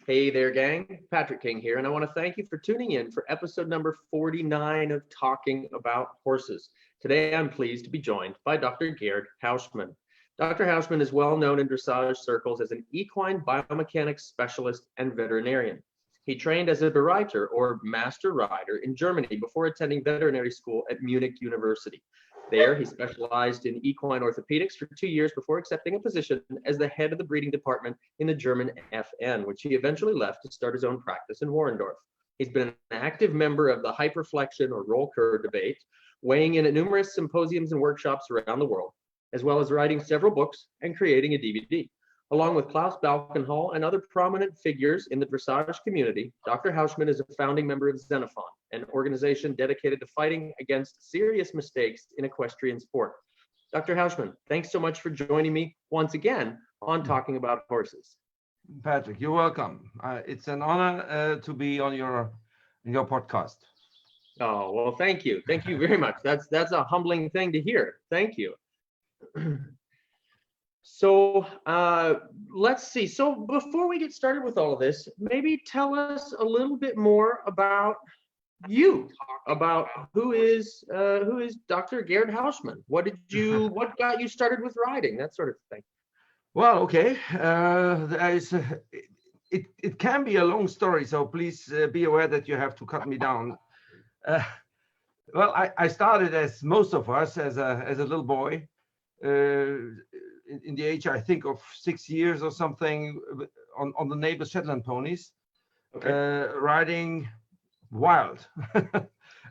Hey there, gang. Patrick King here, and I want to thank you for tuning in for episode number 49 of Talking About Horses. Today, I'm pleased to be joined by Dr. Gerd Heuschmann. Dr. Heuschmann is well known in dressage circles as an equine biomechanics specialist and veterinarian. He trained as a Bereiter or master rider in Germany before attending veterinary school at Munich University. There, he specialized in equine orthopedics for 2 years before accepting a position as the head of the breeding department in the German FN, which he eventually left to start his own practice in Warendorf. He's been an active member of the hyperflexion or roll cur debate, weighing in at numerous symposiums and workshops around the world, as well as writing several books and creating a DVD. Along with Klaus Balkenhol and other prominent figures in the dressage community, Dr. Heuschmann is a founding member of Xenophon, an organization dedicated to fighting against serious mistakes in equestrian sport. Dr. Heuschmann, thanks so much for joining me once again on Talking About Horses. Patrick, you're welcome. It's an honor to be on your podcast. Oh, well, thank you. Thank you very much. That's a humbling thing to hear. Thank you. So let's see. So before we get started with all of this, maybe tell us a little bit more about you, about who is Dr. Gerd Heuschmann. What got you started with riding, that sort of thing? Well, okay. It can be a long story, so please be aware that you have to cut me down. Well, I started, as most of us, as a little boy. In the age, I think, of 6 years or something, on the neighbor's Shetland ponies, okay. Riding wild.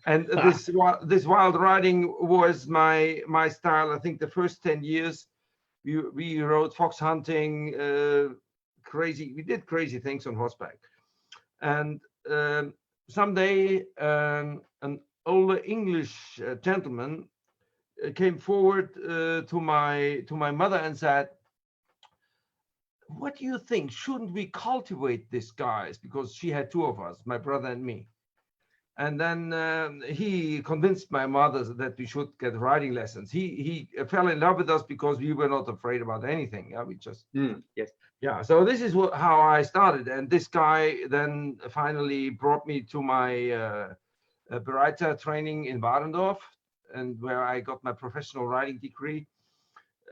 And this wild riding was my style. I think the first 10 years we rode fox hunting, we did crazy things on horseback. And someday an older English gentleman came forward to my mother and said, "What do you think? Shouldn't we cultivate these guys?" Because she had two of us, my brother and me. And then he convinced my mother that we should get riding lessons. He fell in love with us because we were not afraid about anything. Yeah, we just yes. Yeah. So this is how I started. And this guy then finally brought me to my Bereiter training in Warendorf, and where I got my professional riding degree.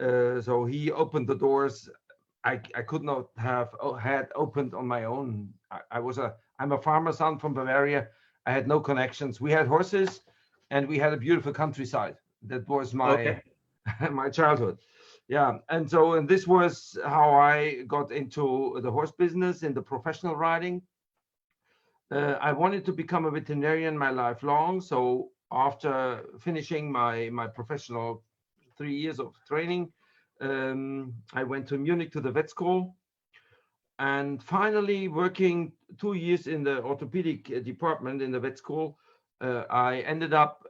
So he opened the doors I could not have had opened on my own. I'm a farmer son from Bavaria. I had no connections. We had horses, and we had a beautiful countryside. That was my my childhood. Yeah, and this was how I got into the horse business, in the professional riding. I wanted to become a veterinarian my life long. So after finishing my professional 3 years of training, I went to Munich to the vet school, and finally working 2 years in the orthopedic department in the vet school, I ended up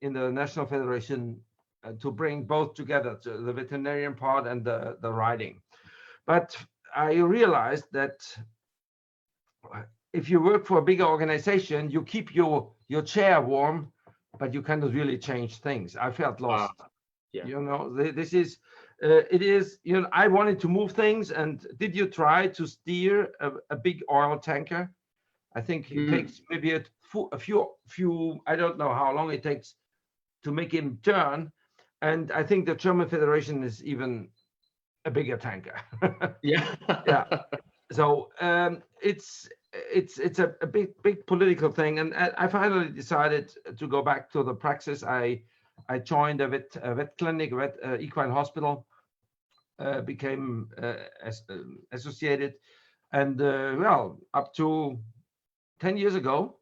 in the National Federation to bring both together, the veterinarian part and the riding. But I realized that if you work for a bigger organization, you keep your chair warm, but you cannot really change things. I felt lost. Yeah. You know, this is, it is, you know, I wanted to move things. And did you try to steer a big oil tanker? I think it takes maybe a few, I don't know how long it takes to make him turn. And I think the German Federation is even a bigger tanker. Yeah. Yeah. So it's a big political thing, and I finally decided to go back to the praxis. I joined a vet clinic, equine hospital, became associated, and well, up to 10 years ago,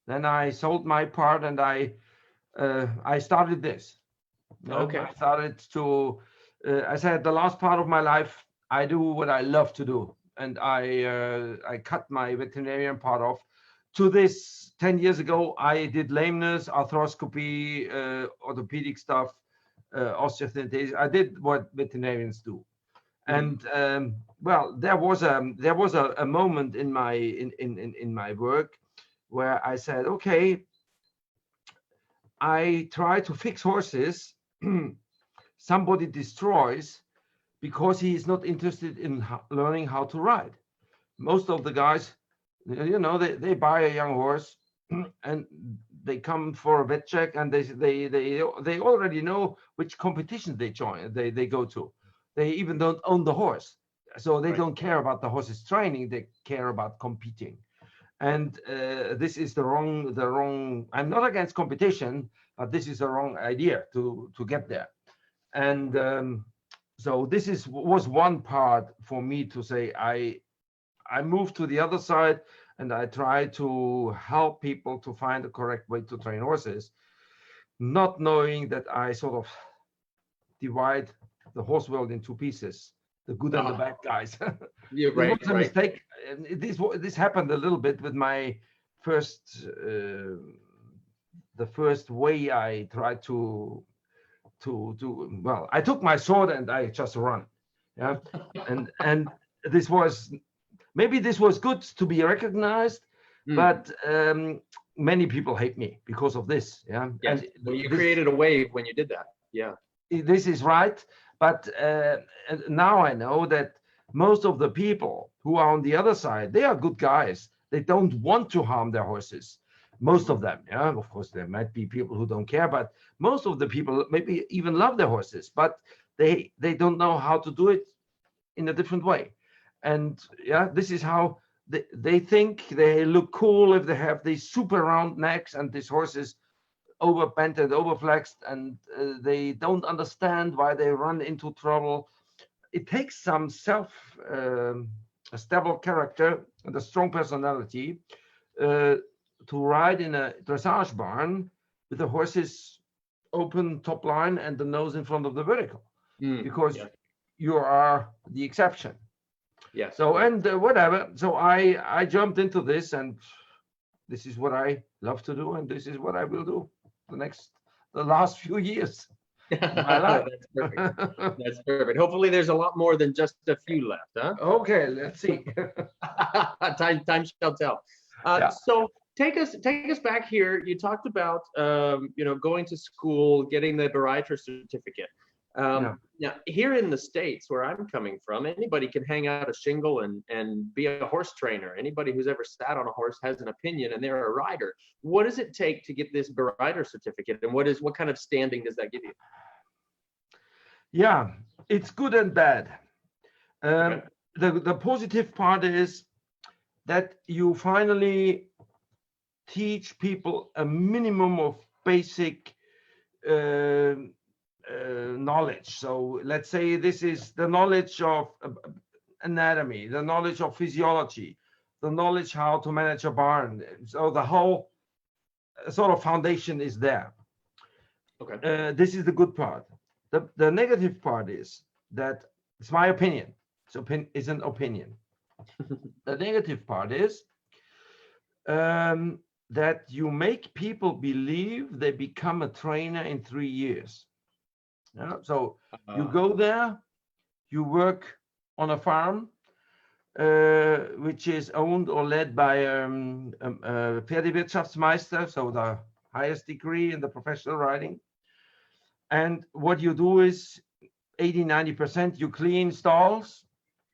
then I sold my part, and I started this. Okay. I started to. I said the last part of my life, I do what I love to do. And I cut my veterinarian part off. To this, 10 years ago, I did lameness, arthroscopy, orthopedic stuff, osteoarthritis. I did what veterinarians do. And well, there was a moment in my work where I said, okay, I try to fix horses. Somebody destroys because he is not interested in learning how to ride. most of the guys, they buy a young horse and they come for a vet check, and they already know which competition they join, they go to. They even don't own the horse, so they don't care about the horse's training. They care about competing, and this is the wrong. I'm not against competition, but this is the wrong idea to get there. And so this was one part for me to say I moved to the other side, and I try to help people to find the correct way to train horses, not knowing that I sort of divide the horse world in two pieces, the good and the bad guys. Yeah, It was a mistake. This happened a little bit with my first, the first way I tried to well, I took my sword and I just run. Yeah, and this was, maybe this was good to be recognized, but many people hate me because of this. Yeah. Yes. Well, you created a wave when you did that. Yeah. This is right. But now I know that most of the people who are on the other side, they are good guys. They don't want to harm their horses. Most of them. Yeah. Of course, there might be people who don't care, but most of the people maybe even love their horses, but they don't know how to do it in a different way. And yeah, this is how they think they look cool if they have these super round necks and these horses overbent and overflexed, and they don't understand why they run into trouble. It takes some a stable character and a strong personality to ride in a dressage barn with the horses open top line and the nose in front of the vertical, because you are the exception. Yeah. So and whatever. So I jumped into this, and this is what I love to do, and this is what I will do the last few years. That's perfect. That's perfect. Hopefully, there's a lot more than just a few left, huh? Okay, let's see. Time shall tell. So take us back here. You talked about going to school, getting the barytra certificate. Now, here in the States, where I'm coming from, anybody can hang out a shingle and be a horse trainer. Anybody who's ever sat on a horse has an opinion, and they're a rider. What does it take to get this barytra certificate, and what kind of standing does that give you? Yeah, it's good and bad. The positive part is that you finally teach people a minimum of basic knowledge. So let's say this is the knowledge of anatomy, the knowledge of physiology, the knowledge how to manage a barn. So the whole sort of foundation is there. Okay. This is the good part. The negative part is that it's my opinion. It's an opinion. The negative part is that you make people believe they become a trainer in 3 years. Yeah? So you go there, you work on a farm, which is owned or led by Pferdewirtschaftsmeister, so the highest degree in the professional riding. And what you do is 80-90%, you clean stalls,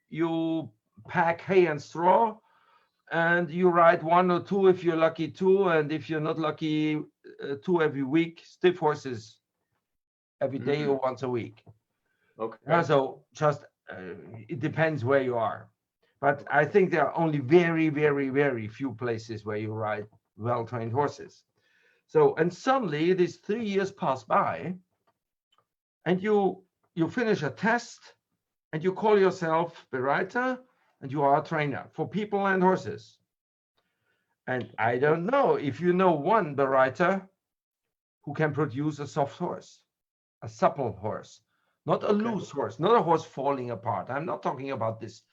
you pack hay and straw, and you ride 1 or 2 if you're lucky, 2, and if you're not lucky, 2 every week, stiff horses every day or once a week. Okay. So just it depends where you are, but I think there are only very, very, very few places where you ride well-trained horses. So, and suddenly these 3 years pass by, and you finish a test, and you call yourself barytra, and you are a trainer for people and horses. And I don't know if you know one barytra who can produce a soft horse, a supple horse, not a loose horse, not a horse falling apart. I'm not talking about this,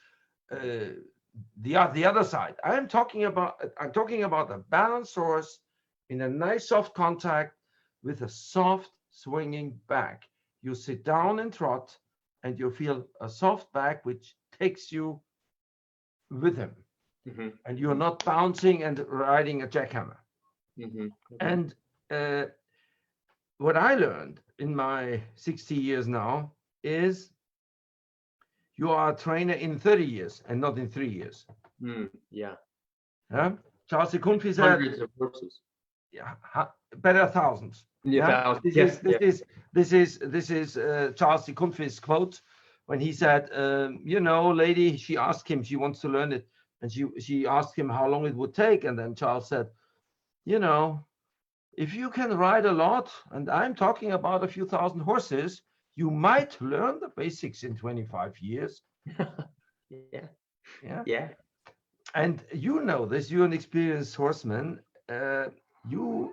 the other side. I'm talking about a balanced horse in a nice soft contact with a soft swinging back. You sit down and trot, and you feel a soft back which takes you with him, and you're not bouncing and riding a jackhammer. And what I learned in my 60 years now is you are a trainer in 30 years and not in 3 years. Yeah. Yeah. Charles de Kunfi said, Hundreds of horses. yeah, better thousands. Yeah. Yeah. Thousands. This Yeah. is this Yeah. is this is Charles de Kunfi's quote when he said, you know, lady, she asked him, she wants to learn it, and she asked him how long it would take, and then Charles said, you know, if you can ride a lot, and I'm talking about a few thousand horses, you might learn the basics in 25 years. Yeah. Yeah. Yeah. And you know this, you're an experienced horseman. You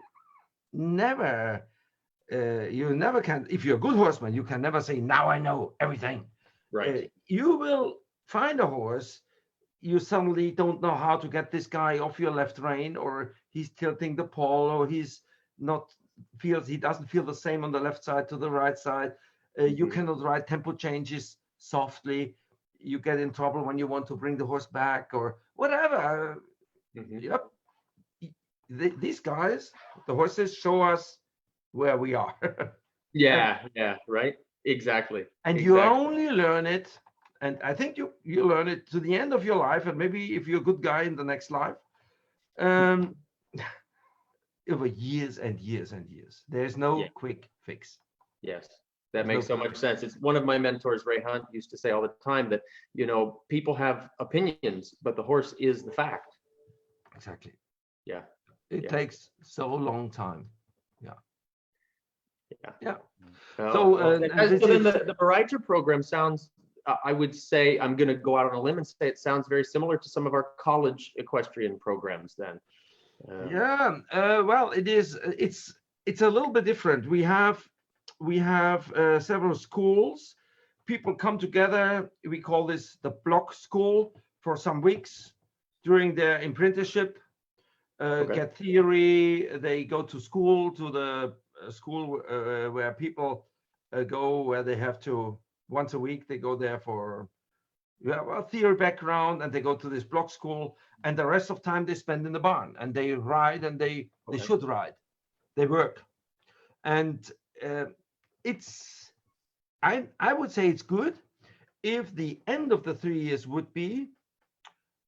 never, you never can, if you're a good horseman, you can never say, now I know everything. Right. You will find a horse, you suddenly don't know how to get this guy off your left rein, or he's tilting the paw, or he's not he doesn't feel the same on the left side to the right side. You cannot ride tempo changes softly. You get in trouble when you want to bring the horse back or whatever. Yep. These guys, the horses, show us where we are. Yeah. Yeah. Right. Exactly. And you only learn it, and I think you learn it to the end of your life, and maybe if you're a good guy in the next life, over years and years and years. There's no quick fix. Yes, that makes so much sense. It's one of my mentors, Ray Hunt, used to say all the time that, you know, people have opinions, but the horse is the fact. Exactly. Yeah. It takes so long time. Yeah. Yeah. Yeah. So then the Bereiter program sounds, I would say, I'm going to go out on a limb and say it sounds very similar to some of our college equestrian programs then. Well, it is. It's a little bit different. We have several schools. People come together. We call this the block school for some weeks during their apprenticeship. Get theory. They go to school, to the school where people go, where they have to once a week. They go there for a theory background, and they go to this block school, and the rest of time they spend in the barn, and they ride, and they should ride. They work, and it's I would say it's good if the end of the 3 years would be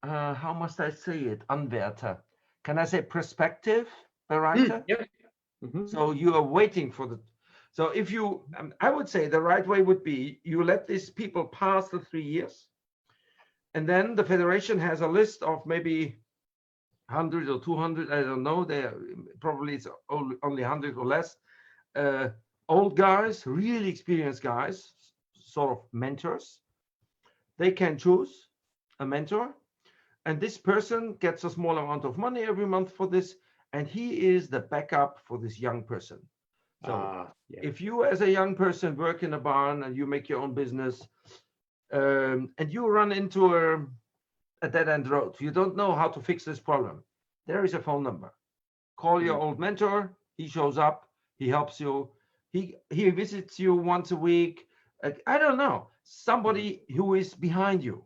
how must I say it, Anwärter. Can I say prospective Bereiter? Yeah. So you are waiting for the. So if you, I would say the right way would be you let these people pass the 3 years, and then the federation has a list of maybe 100 or 200. I don't know. They probably it's only 100 or less. Old guys, really experienced guys, sort of mentors. They can choose a mentor, and this person gets a small amount of money every month for this, and he is the backup for this young person. So if you as a young person work in a barn and you make your own business, and you run into a dead-end road, you don't know how to fix this problem, there is a phone number. Call your old mentor. He shows up. He helps you. He visits you once a week. I don't know, somebody who is behind you.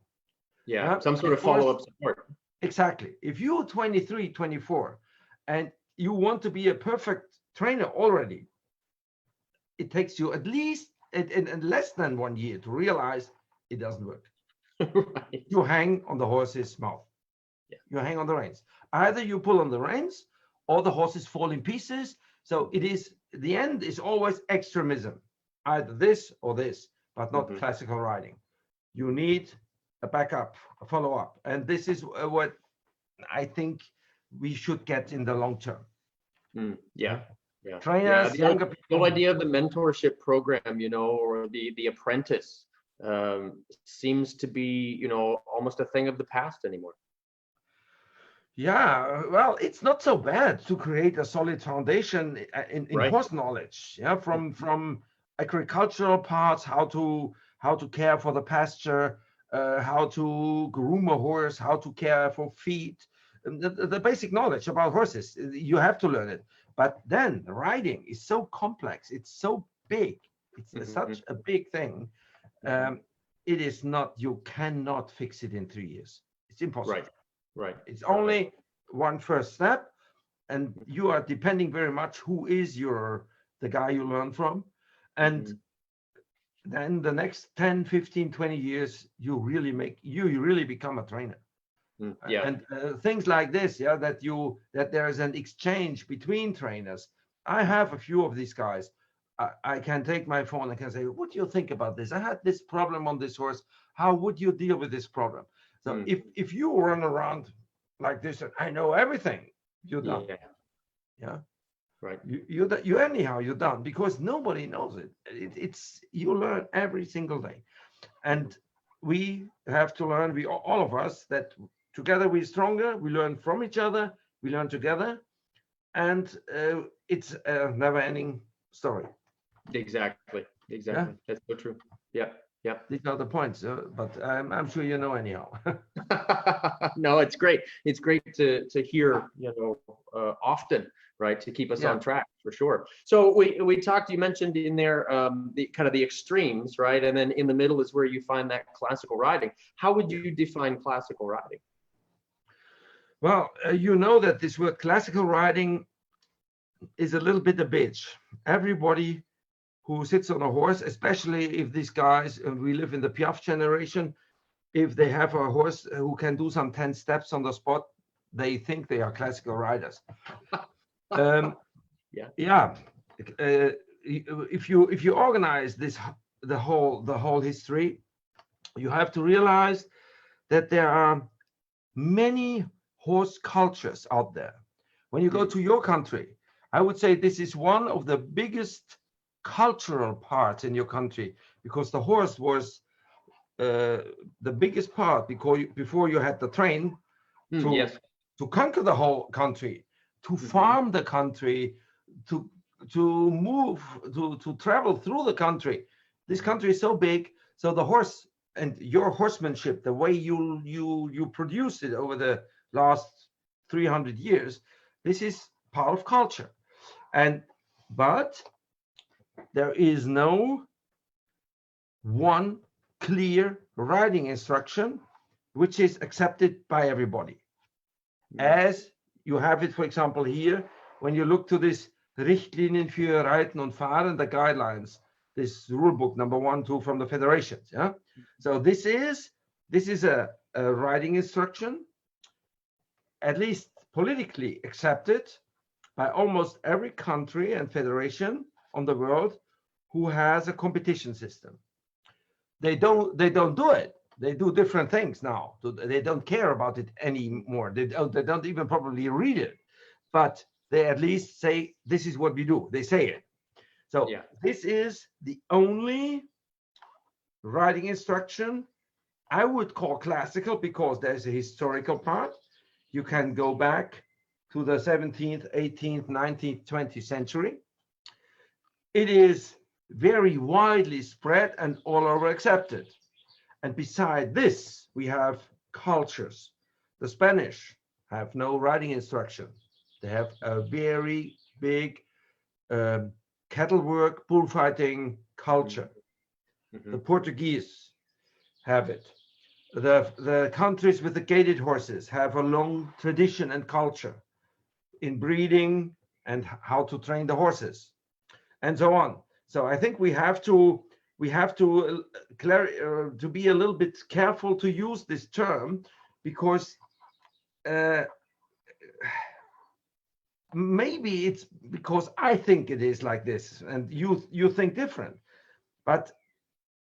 Yeah, some sort of follow-up support. Exactly. If you're 23, 24, and you want to be a perfect trainer already, it takes you at least in less than 1 year to realize it doesn't work. Right. You hang on the horse's mouth. Yeah. You hang on the reins. Either you pull on the reins or the horses fall in pieces. So it is, the end is always extremism, either this or this, but not classical riding. You need a backup, a follow-up. And this is what I think we should get in the long term. Yeah. Trainers, younger people. The whole idea of the mentorship program, you know, or the apprentice seems to be, you know, almost a thing of the past anymore. Yeah, well, it's not so bad to create a solid foundation in horse knowledge. Yeah, from agricultural parts, how to care for the pasture, how to groom a horse, how to care for feed, the basic knowledge about horses. You have to learn it. But then riding is so complex. It's so big. It's such a big thing. It is not. You cannot fix it in 3 years. It's impossible. Right. It's only one first step, and you are depending very much who is the guy you learn from, and then the next 10, 15, 20 years you really become a trainer. Yeah. And things like this, yeah, that there is an exchange between trainers. I have a few of these guys. I can take my phone and can say, what do you think about this? I had this problem on this horse. How would you deal with this problem? So if you run around like this and I know everything, you're done. Yeah. Right. You anyhow, you're done, because nobody knows it. It's you learn every single day. And we have to learn, all of us, that together we're stronger, we learn from each other, we learn together, and it's a never-ending story. Exactly. Yeah? That's so true. Yeah. These are the points, but I'm sure you know anyhow. No, it's great. It's great to hear, often, right, to keep us on track, for sure. So we talked, you mentioned in there the kind of the extremes, right? And then in the middle is where you find that classical riding. How would you define classical riding? Well, you know that this word classical riding is a little bit a bitch. Everybody who sits on a horse, especially if these guys, we live in the Piaf generation, if they have a horse who can do some 10 steps on the spot, they think they are classical riders. If you organize this, the whole history, you have to realize that there are many horse cultures out there. When you go to your country, I would say this is one of the biggest cultural parts in your country, because the horse was the biggest part, because before you had the train to conquer the whole country, to farm the country, to move, to travel through the country. This country is so big, so the horse and your horsemanship, the way you produced it over the last 300 years, this is part of culture. But there is no one clear riding instruction which is accepted by everybody. As you have it, for example, here, when you look to this Richtlinien für Reiten und Fahren, the guidelines, this rule book number 1, 2 from the federations. Yeah. So this is a riding instruction, at least politically accepted by almost every country and federation on the world who has a competition system. They don't do it. They do different things now. They don't care about it anymore. They don't even probably read it, but they at least say, this is what we do. They say it. So this is the only riding instruction I would call classical, because there's a historical part. You can go back to the 17th, 18th, 19th, 20th century. It is very widely spread and all over accepted. And beside this, we have cultures. The Spanish have no riding instruction. They have a very big cattle work, bullfighting culture. The Portuguese have it. The countries with the gaited horses have a long tradition and culture in breeding and how to train the horses, and so on. So I think we have to be a little bit careful to use this term, because maybe it's because I think it is like this and you think different. But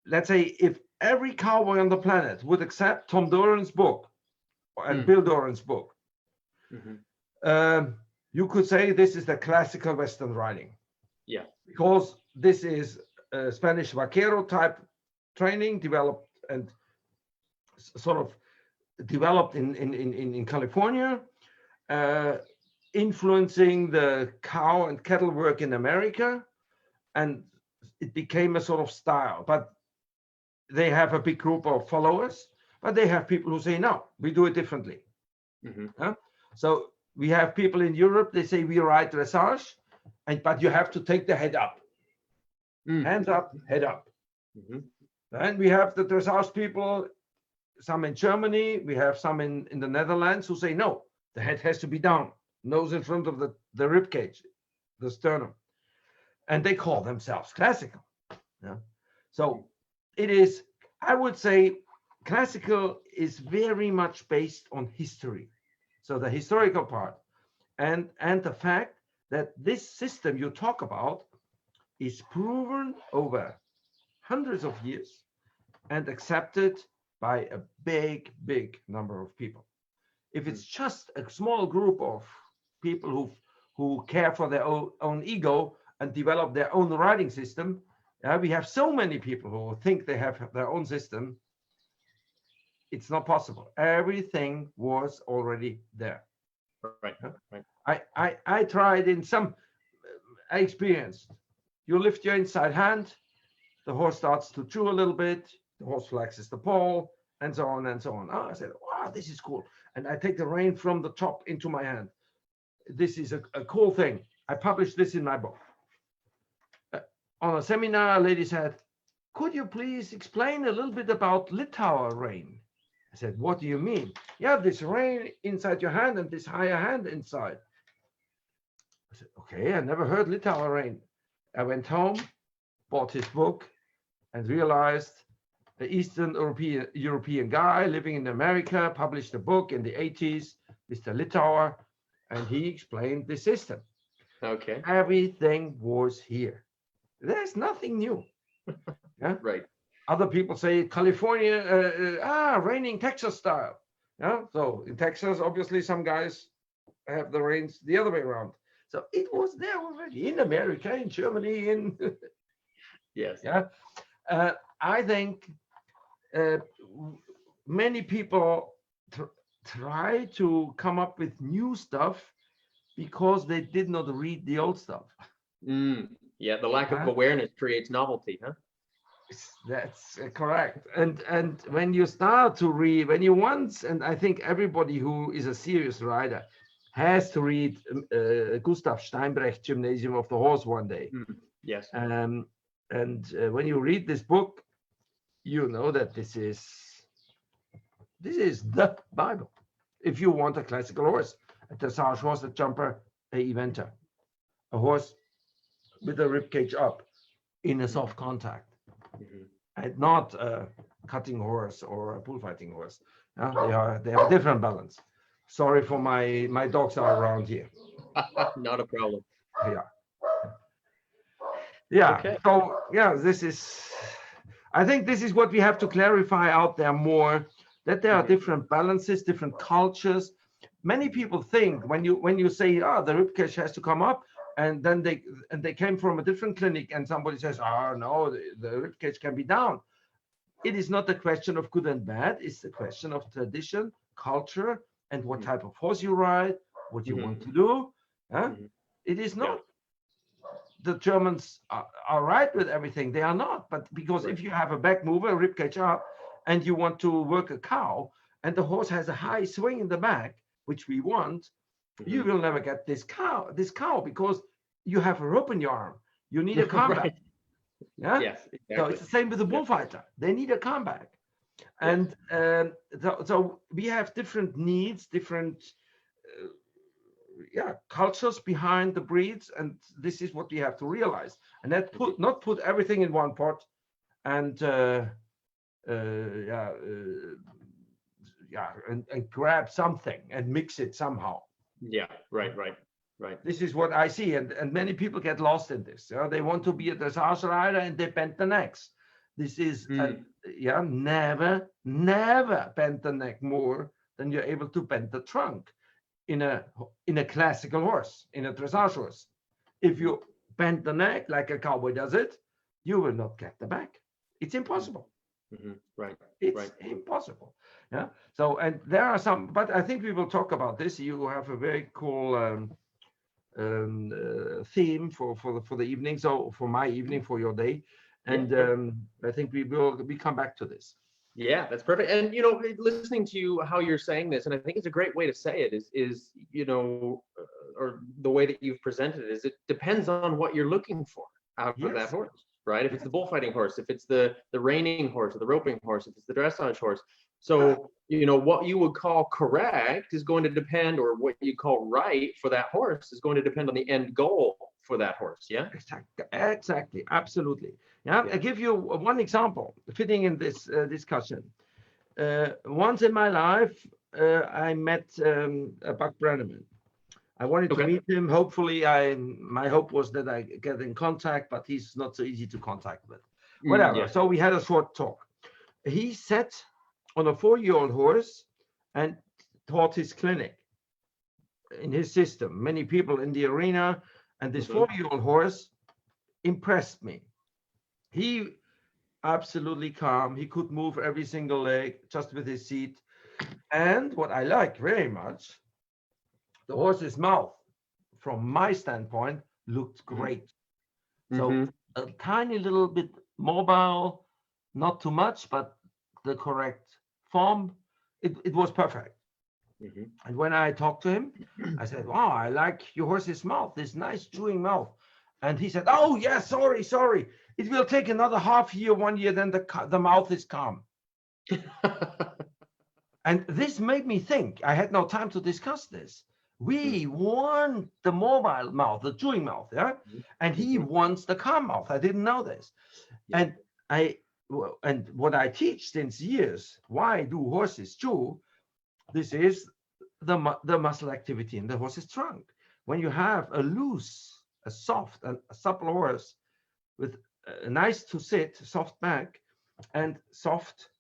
let's say if every cowboy on the planet would accept Tom Doran's book and Bill Doran's book, you could say this is the classical Western riding. Yeah. Because this is Spanish vaquero type training, developed and sort of developed in California, influencing the cow and cattle work in America, and it became a sort of style. But they have a big group of followers, but they have people who say, no, we do it differently. So we have people in Europe, they say we ride dressage, but you have to take the head up. Hands up, head up. And we have the dressage people, some in Germany, we have some in the Netherlands, who say, no, the head has to be down, nose in front of the rib cage, the sternum. And they call themselves classical. So it is, I would say, classical is very much based on history. So the historical part and the fact that this system you talk about is proven over hundreds of years and accepted by a big number of people. If it's just a small group of people who care for their own ego and develop their own writing system, we have so many people who think they have their own system. It's not possible. Everything was already there. Right. Right. I tried in some, I experienced. You lift your inside hand, the horse starts to chew a little bit, the horse flexes the paw, and so on and so on. Oh, I said, wow, this is cool. And I take the rein from the top into my hand. This is a cool thing. I published this in my book. On a seminar, a lady said, could you please explain a little bit about Litauer rein? I said, what do you mean? Yeah, this rein inside your hand and this higher hand inside. I said, okay, I never heard Litauer rein. I went home, bought his book, and realized the Eastern European guy living in America published a book in the 80s, Mr. Litauer, and he explained the system. Okay. Everything was here. There's nothing new. Yeah. Right. Other people say California, reining Texas style. Yeah. So in Texas, obviously, some guys have the reins the other way around. So it was there already in America, in Germany, in yes. Yeah. I think many people try to come up with new stuff because they did not read the old stuff. Yeah, the lack of awareness creates novelty, huh? That's correct. And when you start to read, when you once, and I think everybody who is a serious rider has to read Gustav Steinbrecht, Gymnasium of the Horse one day. Yes. And when you read this book, you know that this is the Bible. If you want a classical horse, a dressage horse, a jumper, a eventer, a horse with a rib cage up in a soft contact, and not a cutting horse or a bullfighting horse. They have a different balance. Sorry for my dogs are around here. Not a problem. Yeah. Okay. So I think this is what we have to clarify out there more, that there are different balances, different cultures. Many people think when you say, the ribcage has to come up, and then they came from a different clinic and somebody says, no, the ribcage can be down. It is not a question of good and bad. It's a question of tradition, culture, and what type of horse you ride, what you want to do. It is not the Germans are right with everything. They are not. But because if you have a back mover, a ribcage up, and you want to work a cow, and the horse has a high swing in the back, which we want, you will never get this cow because you have a rope in your arm. You need a comeback. Yeah. Yes. Exactly. So it's the same with the bullfighter. They need a comeback. And so we have different needs, different cultures behind the breeds, and this is what we have to realize. And that not put everything in one pot and and grab something and mix it somehow. Yeah, right. This is what I see, and many people get lost in this. They want to be a dressage rider and they bend the necks. This is never bend the neck more than you're able to bend the trunk in a classical horse, in a dressage horse. If you bend the neck like a cowboy does it, you will not get the back. It's impossible. Right. It's impossible. Yeah. So, and there are some, but I think we will talk about this. You have a very cool theme for the evening. So for my evening, for your day, and I think we come back to this. Yeah, that's perfect. And listening to you, how you're saying this, and I think it's a great way to say it is or the way that you've presented it is it depends on what you're looking for out of that horse, right? If it's the bullfighting horse, if it's the reining horse or the roping horse, if it's the dressage horse. So, what you would call correct is going to depend, or what you call right for that horse is going to depend on the end goal for that horse. Yeah. Exactly. Absolutely. Yeah. I give you one example fitting in this discussion. once in my life, I met Buck Brenneman. I wanted to Okay. meet him. Hopefully, my hope was that I get in contact, but he's not so easy to contact with. Whatever. Yeah. So we had a short talk. He sat on a 4-year-old horse and taught his clinic in his system. Many people in the arena, and this 4-year-old horse impressed me. He absolutely calm. He could move every single leg just with his seat. And what I liked very much, the horse's mouth, from my standpoint, looked great. So a tiny little bit mobile, not too much, but the correct form. It was perfect. And when I talked to him, I said, wow, I like your horse's mouth, this nice chewing mouth. And he said, oh, yeah, sorry. It will take another half year, 1 year, then the mouth is calm. And this made me think. I had no time to discuss this. We want the mobile mouth, the chewing mouth, yeah? And he wants the calm mouth. I didn't know this. Yeah. And what I teach since years, why do horses chew? This is the muscle activity in the horse's trunk. When you have a loose, a soft, a supple horse with a nice to sit, soft back, and soft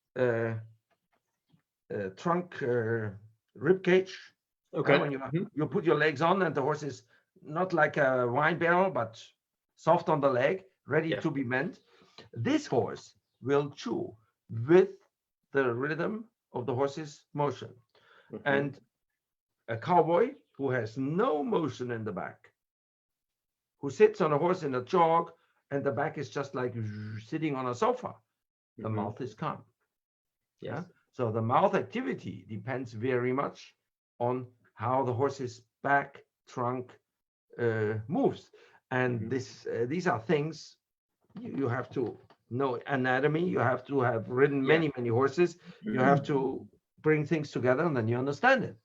trunk rib cage. Okay. When you put your legs on and the horse is not like a wine barrel, but soft on the leg, ready to be bent. This horse will chew with the rhythm of the horse's motion. And a cowboy who has no motion in the back, who sits on a horse in a jog, and the back is just like sitting on a sofa, the mouth is calm. Yeah. So the mouth activity depends very much on how the horse's back trunk moves. And these are things you have to know anatomy. You have to have ridden many horses. You have to bring things together, and then you understand it.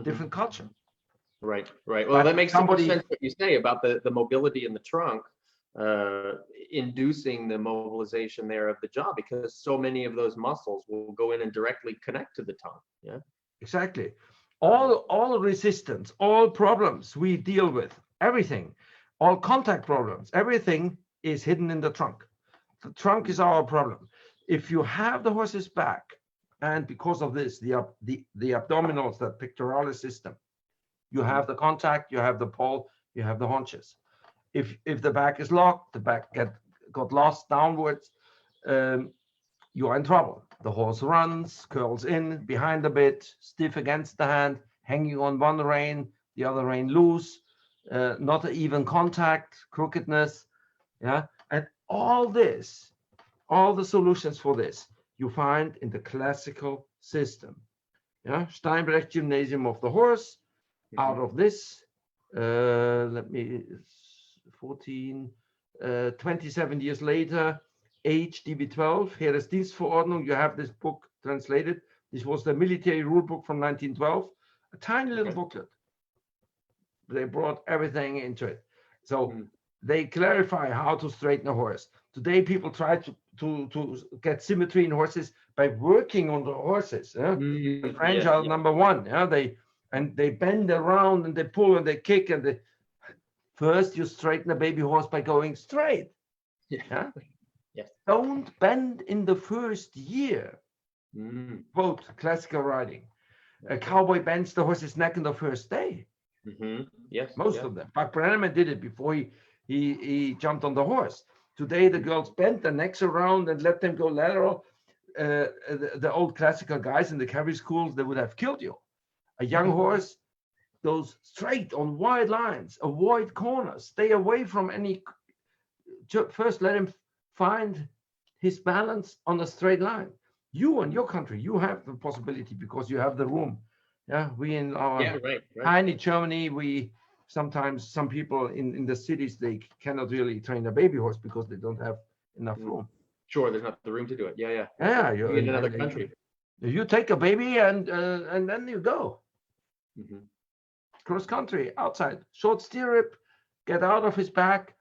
Different culture. Right. Well, that makes so much sense what you say about the mobility in the trunk, inducing the mobilization there of the jaw, because so many of those muscles will go in and directly connect to the tongue. Yeah. Exactly. All resistance, all problems we deal with, everything, all contact problems, everything is hidden in the trunk. The trunk is our problem. If you have the horse's back, and because of this, the abdominals, the pectoralis system, you have the contact, you have the pole, you have the haunches. If the back is locked, the back got lost downwards, you are in trouble. The horse runs, curls in behind the bit, stiff against the hand, hanging on one rein, the other rein loose, not an even contact, crookedness, yeah. And all this, all the solutions for this, you find in the classical system. Yeah, Steinbrecht Gymnasium of the horse. Out of this, 27 years later, HDB12, Heeresdienstverordnung, you have this book translated. This was the military rule book from 1912, a tiny little booklet. They brought everything into it. So they clarify how to straighten a horse. Today, people try to get symmetry in horses by working on the horses. Yeah? The French are number one. Yeah? They bend around and they pull and they kick and first you straighten a baby horse by going straight. Yeah? Yes. Don't bend in the first year. Quote classical riding. A cowboy bends the horse's neck in the first day. Yes. Most of them. Buck Brenneman did it before he jumped on the horse. Today the girls bent their necks around and let them go lateral. The old classical guys in the cavalry schools, they would have killed you. A young horse goes straight on wide lines, avoid corners, stay away from any. First, let him find his balance on a straight line. You in your country, you have the possibility because you have the room. Yeah, we in our tiny Germany, we sometimes some people in the cities, they cannot really train a baby horse because they don't have enough room. Sure, there's not the room to do it. Yeah. Yeah, you're in another country. You take a baby and then you go. Cross country, outside, short stirrup, get out of his back,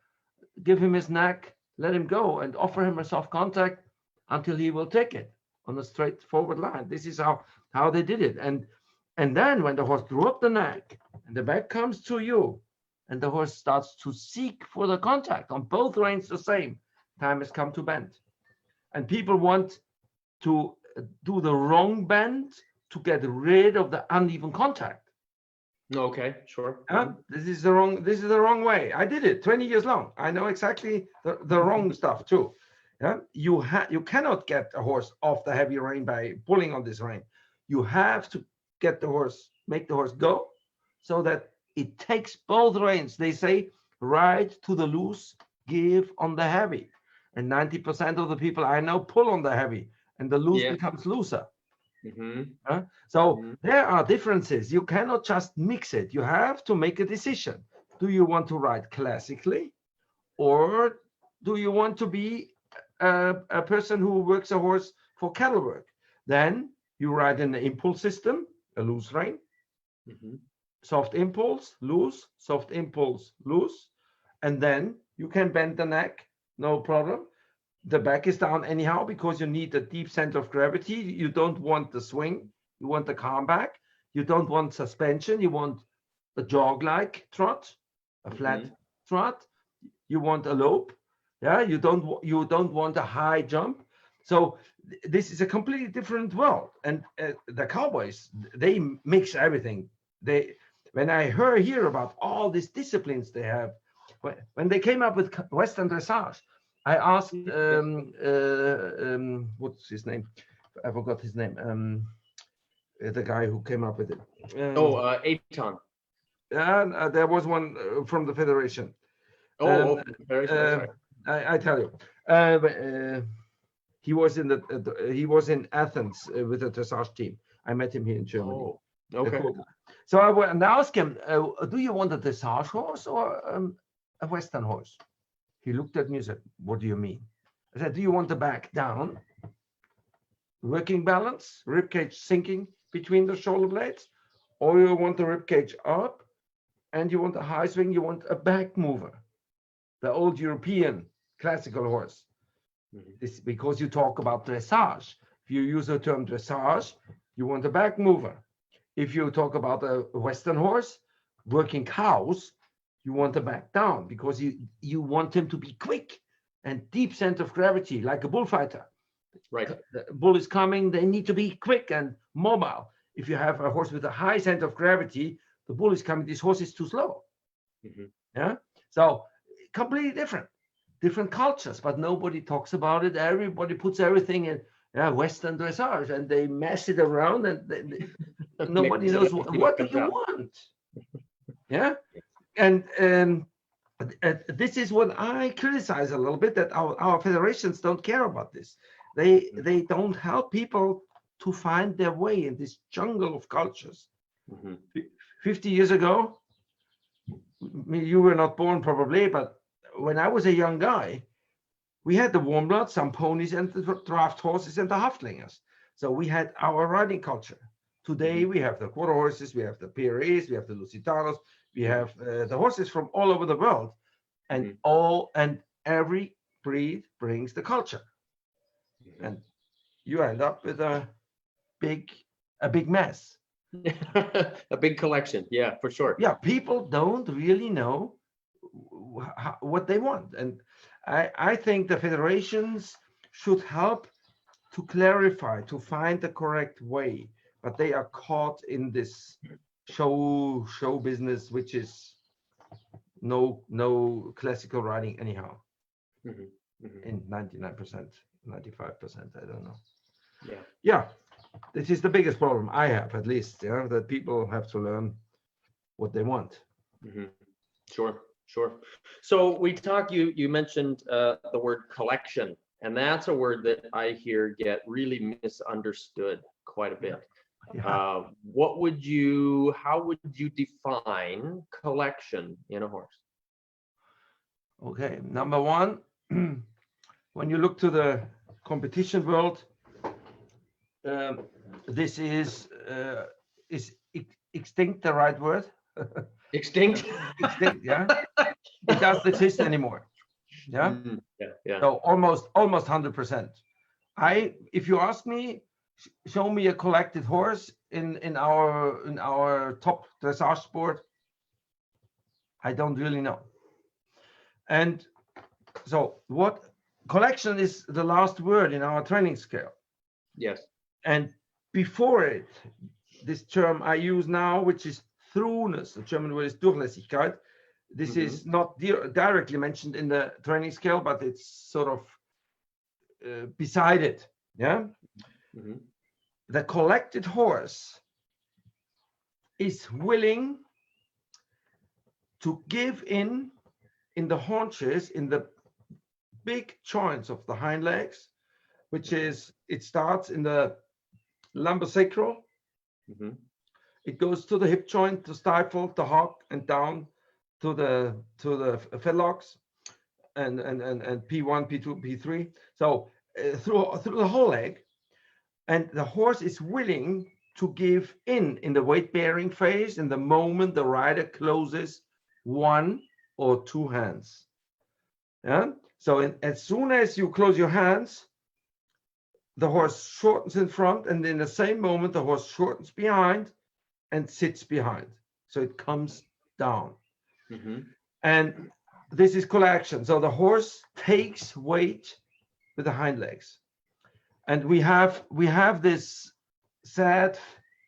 give him his neck, let him go, and offer him a soft contact until he will take it. on a straightforward line. This is how they did it. And then when the horse drew up the neck and the back comes to you and the horse starts to seek for the contact on both reins the same, time has come to bend. And people want to do the wrong bend to get rid of the uneven contact. Okay, sure. This is the wrong way. I did it 20 years long. I know exactly the wrong stuff too. Yeah, you cannot get a horse off the heavy rein by pulling on this rein. You have to get the horse, make the horse go, so that it takes both reins. They say ride to the loose, give on the heavy, and 90% of the people I know pull on the heavy, and the loose becomes looser. There are differences. You cannot just mix it. You have to make a decision. Do you want to ride classically, or do you want to be a person who works a horse for cattle work? Then you ride in the impulse system, a loose rein, soft impulse, loose, soft impulse, loose, and then you can bend the neck, no problem. The back is down anyhow because you need a deep center of gravity. You don't want the swing. You want the calm back. You don't want suspension. You want a jog-like trot, a flat trot. You want a lope. Yeah, you don't want a high jump. So this is a completely different world. And the cowboys, they mix everything. When I hear about all these disciplines they have, when they came up with Western dressage, I asked, what's his name? I forgot his name. The guy who came up with it. Aton. There was one from the Federation. Very sorry. I tell you, he was in Athens with the dressage team. I met him here in Germany. Oh, okay. So I went and asked him, do you want a dressage horse or a Western horse? He looked at me and said, what do you mean? I said, do you want the back down, working balance, rib cage sinking between the shoulder blades, or you want the rib cage up and you want a high swing, you want a back mover, the old European classical horse. This because you talk about dressage. If you use the term dressage, you want a back mover. If you talk about a Western horse, working cows, you want the back down because you want him to be quick and deep center of gravity, like a bullfighter. Right. The bull is coming, they need to be quick and mobile. If you have a horse with a high center of gravity, the bull is coming, this horse is too slow. Yeah. So completely different cultures, but nobody talks about it. Everybody puts everything in Western dressage and they mess it around and nobody knows what do you want. Yeah. And this is what I criticize a little bit, that our federations don't care about this. They don't help people to find their way in this jungle of cultures. 50 years ago, you were not born probably, but when I was a young guy, we had the warm blood, some ponies and the draft horses and the haftlingers. So we had our riding culture. Today we have the quarter horses, we have the PRAs, we have the Lusitanos, we have the horses from all over the world, and every breed brings the culture, and you end up with a big mess. A big collection, yeah, for sure. Yeah, people don't really know what they want, and I think the federations should help to clarify, to find the correct way, but they are caught in this show business, which is no classical riding anyhow. In 99%, 95%, I don't know. Yeah, this is the biggest problem I have, at least, that people have to learn what they want. Sure. So we talked, you mentioned the word collection, and that's a word that I hear get really misunderstood quite a bit. How would you define collection in a horse? Okay, number one, when you look to the competition world, this is extinct the right word? Extinct? Extinct, yeah. It doesn't exist anymore. Yeah. Yeah. So almost 100%. If you ask me, show me a collected horse in our top dressage sport, I don't really know. And so what collection is the last word in our training scale. Yes. And before it, this term I use now, which is throughness, the German word is Durchlässigkeit. This is not directly mentioned in the training scale, but it's sort of beside it. Yeah. The collected horse is willing to give in the haunches, in the big joints of the hind legs, which is, it starts in the lumbosacral. It goes to the hip joint, to stifle, the hock, and down to the fetlocks and P1, P2, P3. So through the whole leg, and the horse is willing to give in the weight bearing phase in the moment the rider closes one or two hands. Yeah. So as soon as you close your hands, the horse shortens in front, and in the same moment the horse shortens behind and sits behind. So it comes down. And this is collection. So the horse takes weight with the hind legs. And we have this sad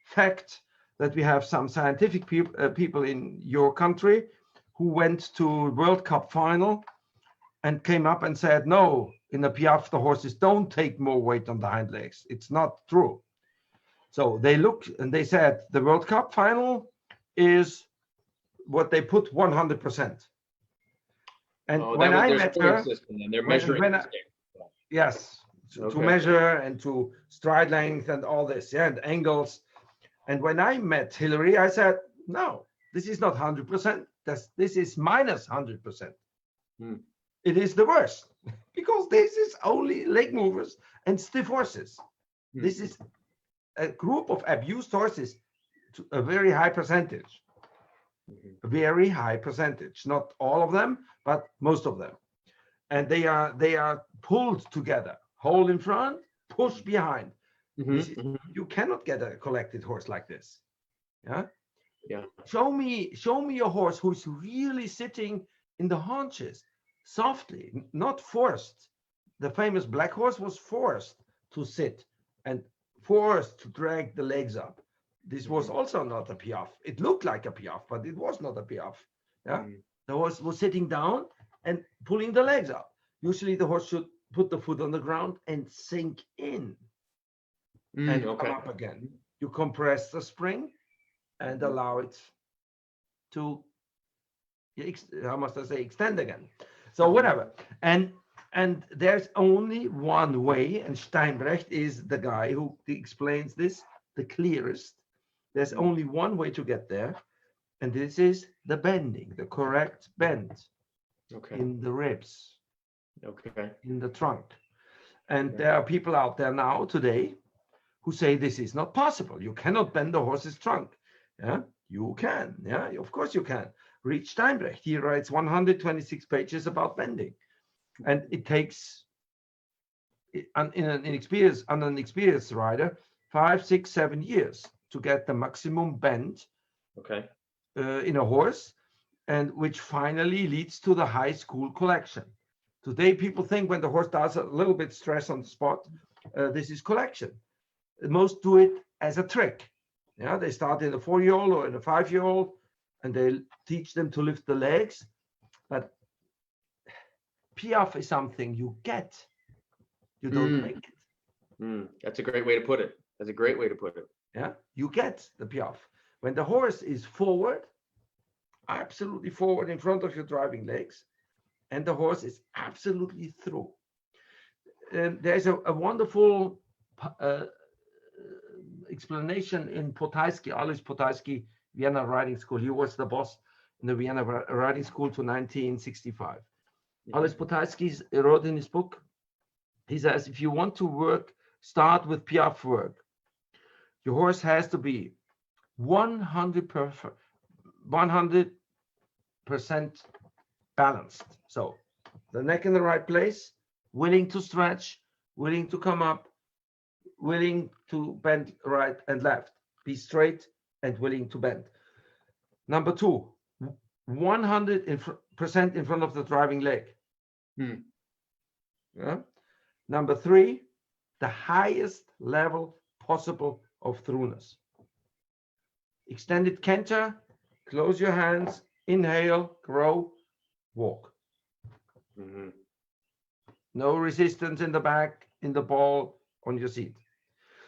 fact that we have some scientific people in your country who went to World Cup final and came up and said, no, in the Piaffe, the horses don't take more weight on the hind legs. It's not true. So they looked and they said the World Cup final is what they put 100%. And when I met her, they're measuring. Yes, to measure and to stride length and all this, yeah, and angles. And when I met Hillary, I said, no, this is not 100%. This is minus 100%. It is the worst because this is only leg movers and stiff horses. This is a group of abused horses to a very high percentage. Very high percentage. Not all of them, but most of them. And they are pulled together. Hold in front, push behind. You cannot get a collected horse like this. Yeah. Show me a horse who's really sitting in the haunches softly, not forced. The famous black horse was forced to sit and forced to drag the legs up. This was also not a Piaffe. It looked like a Piaffe, but it was not a Piaffe. Yeah. The horse was sitting down and pulling the legs up. Usually the horse should put the foot on the ground and sink in and come up again. You compress the spring and allow it to, how must I say, extend again. So whatever. And there's only one way, and Steinbrecht is the guy who explains this the clearest. There's only one way to get there, and this is the bending, the correct bend in the ribs, in the trunk. And there are people out there now today who say this is not possible. You cannot bend the horse's trunk. Yeah, you can. Yeah, of course you can. Read Steinbrecht. He writes 126 pages about bending, and it takes an experienced rider 5, 6, 7 years to get the maximum bend in a horse, and which finally leads to the high school collection. Today, people think when the horse does a little bit stress on the spot, this is collection. Most do it as a trick. Yeah, they start in a 4-year-old or in a 5-year-old, and they teach them to lift the legs. But Piaffe is something you get. You don't make it. That's a great way to put it. Yeah, you get the Piaffe. When the horse is forward, absolutely forward in front of your driving legs, and the horse is absolutely through. There's a wonderful explanation in Podhajski, Alois Podhajski, Vienna Riding School. He was the boss in the Vienna Riding School to 1965. Alois Podhajski wrote in his book, he says, if you want to work, start with Piaffe work. Your horse has to be 100% balanced. So the neck in the right place, willing to stretch, willing to come up, willing to bend right and left, be straight and willing to bend. Number 2, 100% in front of the driving leg. Yeah. Number 3, the highest level possible of throughness. Extended canter, close your hands, inhale, grow, walk. No resistance in the back, in the ball, on your seat.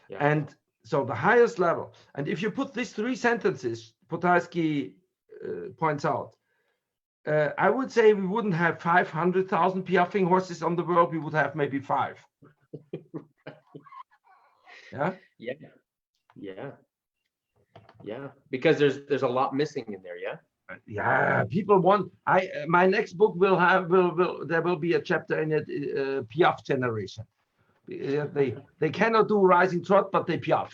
Yeah. And so the highest level. And if you put these 3 sentences, Potarsky points out, I would say we wouldn't have 500,000 piaffing horses on the world. We would have maybe 5. Yeah. Yeah. Yeah. Yeah. Because there's a lot missing in there. Yeah. Yeah. People want. My next book there will be a chapter in it. Piaff generation. They cannot do rising trot, but they piaff.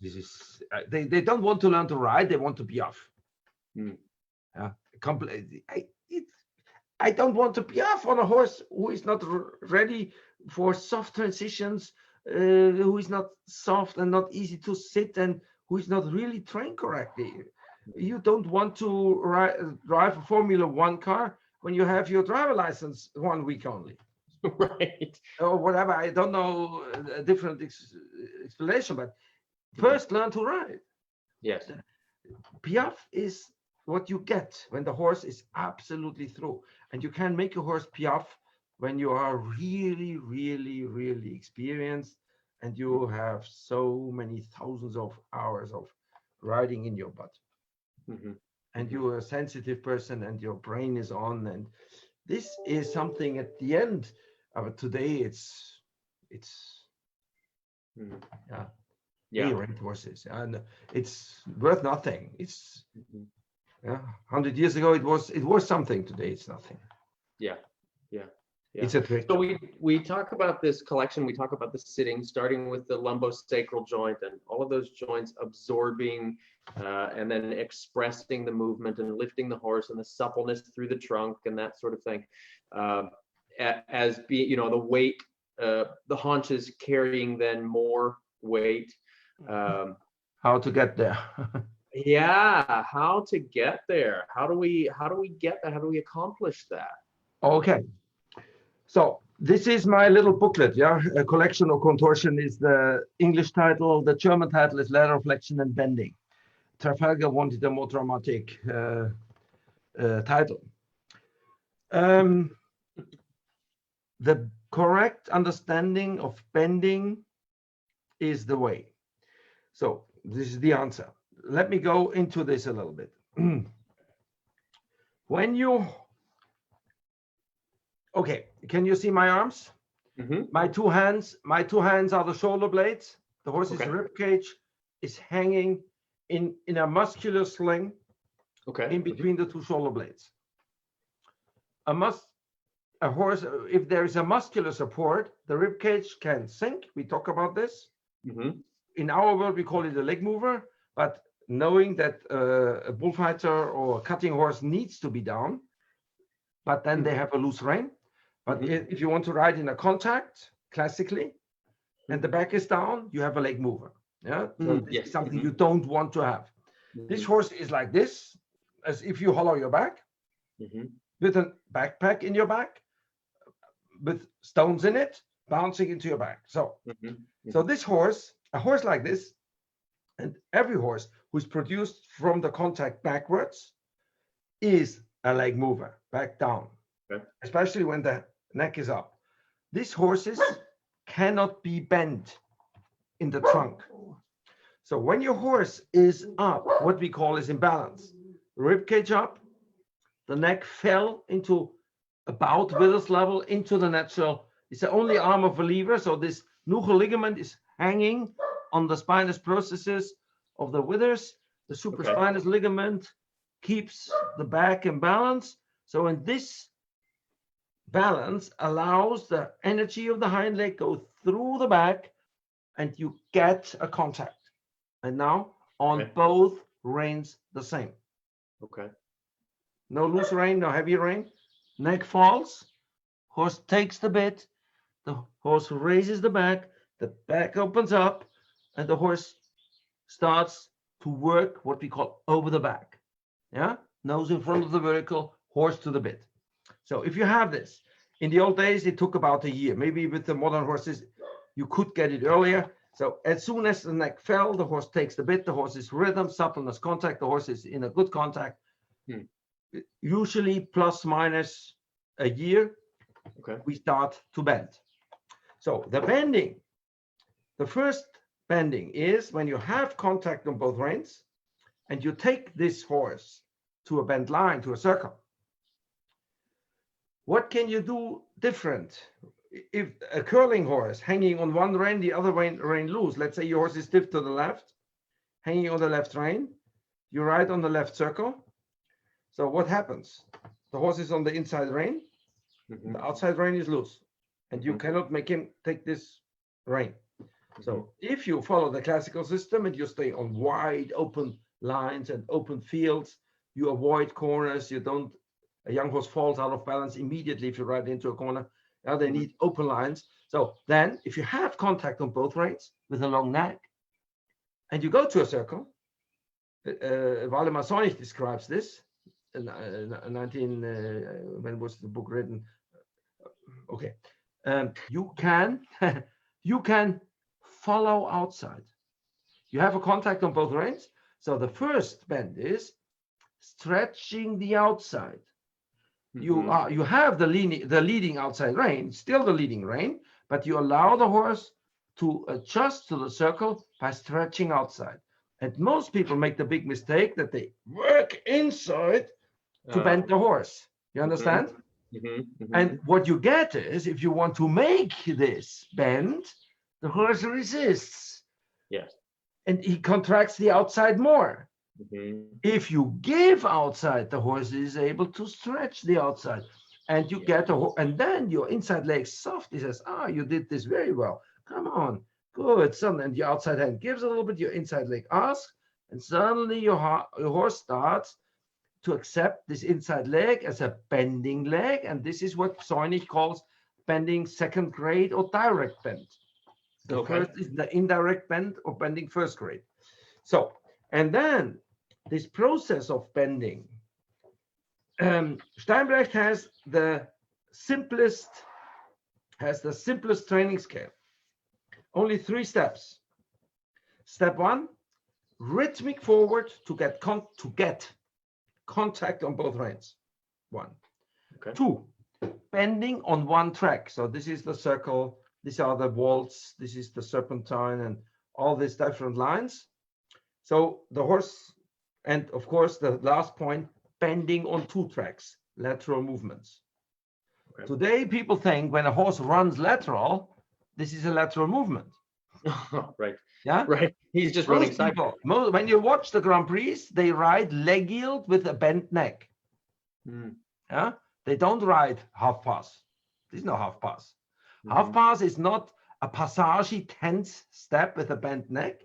This is they don't want to learn to ride. They want to piaff. I don't want to piaff on a horse who is not ready for soft transitions, who is not soft and not easy to sit, and who is not really trained correctly. You don't want to drive a Formula 1 car when you have your driver license 1 week only. Right. Or whatever. I don't know a different explanation, but first learn to ride. Yes. Piaff is what you get when the horse is absolutely through. And you can make a horse piaff when you are really, really, really experienced and you have so many thousands of hours of riding in your butt. And you're a sensitive person and your brain is on. And this is something at the end of today. It's rent horses, and it's worth nothing. It's 100 years ago it was something. Today it's nothing. Yeah. It's a trick. So we talk about this collection. We talk about the sitting, starting with the lumbosacral joint and all of those joints absorbing and then expressing the movement and lifting the horse and the suppleness through the trunk and that sort of thing. As being, the weight, the haunches carrying then more weight. How to get there? Yeah, how to get there? How do we get that? How do we accomplish that? Okay. So this is my little booklet, a collection of contortion is the English title. The German title is Lateral Flexion and Bending. Trafalgar wanted a more dramatic title. The correct understanding of bending is the way. So this is the answer. Let me go into this a little bit. Okay, can you see my arms? My two hands are the shoulder blades. The horse's rib cage is hanging in a muscular sling in between the two shoulder blades. A horse, if there is a muscular support, the rib cage can sink. We talk about this. In our world, we call it a leg mover, but knowing that a bullfighter or a cutting horse needs to be down, but then they have a loose rein. But if you want to ride in a contact, classically, and the back is down, you have a leg mover. So this is something you don't want to have. This horse is like this, as if you hollow your back, with a backpack in your back, with stones in it, bouncing into your back. So, so this horse, a horse like this, and every horse who's produced from the contact backwards is a leg mover, back down, especially when the neck is up. These horses cannot be bent in the trunk. So when your horse is up, what we call is imbalance. Rib cage up, the neck fell into about withers level into the natural. It's the only arm of a lever. So this nuchal ligament is hanging on the spinous processes of the withers. The supraspinous ligament keeps the back in balance. So in this balance allows the energy of the hind leg go through the back and you get a contact. And now on both reins the same. No loose rein, no heavy rein. Neck falls, horse takes the bit, the horse raises the back opens up, and the horse starts to work what we call over the back. Yeah, nose in front of the vertical, horse to the bit. So if you have this, in the old days, it took about a year. Maybe with the modern horses, you could get it earlier. So as soon as the neck fell, the horse takes the bit, the horse is rhythm, suppleness, contact, the horse is in a good contact, usually plus minus a year, we start to bend. So the bending, the first bending is when you have contact on both reins and you take this horse to a bent line, to a circle. What can you do different? If a curling horse hanging on one rein, the other rein loose, let's say your horse is stiff to the left, hanging on the left rein, you ride on the left circle. So what happens? The horse is on the inside rein, the outside rein is loose, and you cannot make him take this rein. So if you follow the classical system and you stay on wide open lines and open fields, you avoid corners, a young horse falls out of balance immediately if you ride into a corner. Now they need open lines. So then if you have contact on both reins with a long neck and you go to a circle, Waldemar Sonich describes this in when was the book written? Okay. You can follow outside. You have a contact on both reins. So the first bend is stretching the outside. You have the leading outside rein, still the leading rein, but you allow the horse to adjust to the circle by stretching outside. And most people make the big mistake that they work inside to bend the horse. You understand? And what you get is, if you want to make this bend, the horse resists. Yes. And he contracts the outside more. If you give outside, the horse is able to stretch the outside, and you get and then your inside leg soft. He says, you did this very well. Come on, good. Son. And your outside hand gives a little bit, your inside leg asks, and suddenly your horse starts to accept this inside leg as a bending leg. And this is what Sonich calls bending second grade or direct bend. The first is the indirect bend or bending first grade. So, and then this process of bending, Steinbrecht has the simplest training scale. Only 3 steps. Step 1, rhythmic forward to get contact on both reins. 1. 2, bending on one track. So this is the circle, these are the waltz, this is the serpentine, and all these different lines. So the horse, and of course the last point, bending on 2 tracks, lateral movements. Today people think when a horse runs lateral, this is a lateral movement. Right. Yeah. Right. He's just running sideways. When you watch the Grand Prix, they ride leg yield with a bent neck. Yeah. They don't ride half pass. There's no half pass. Half pass is not a passage tense step with a bent neck.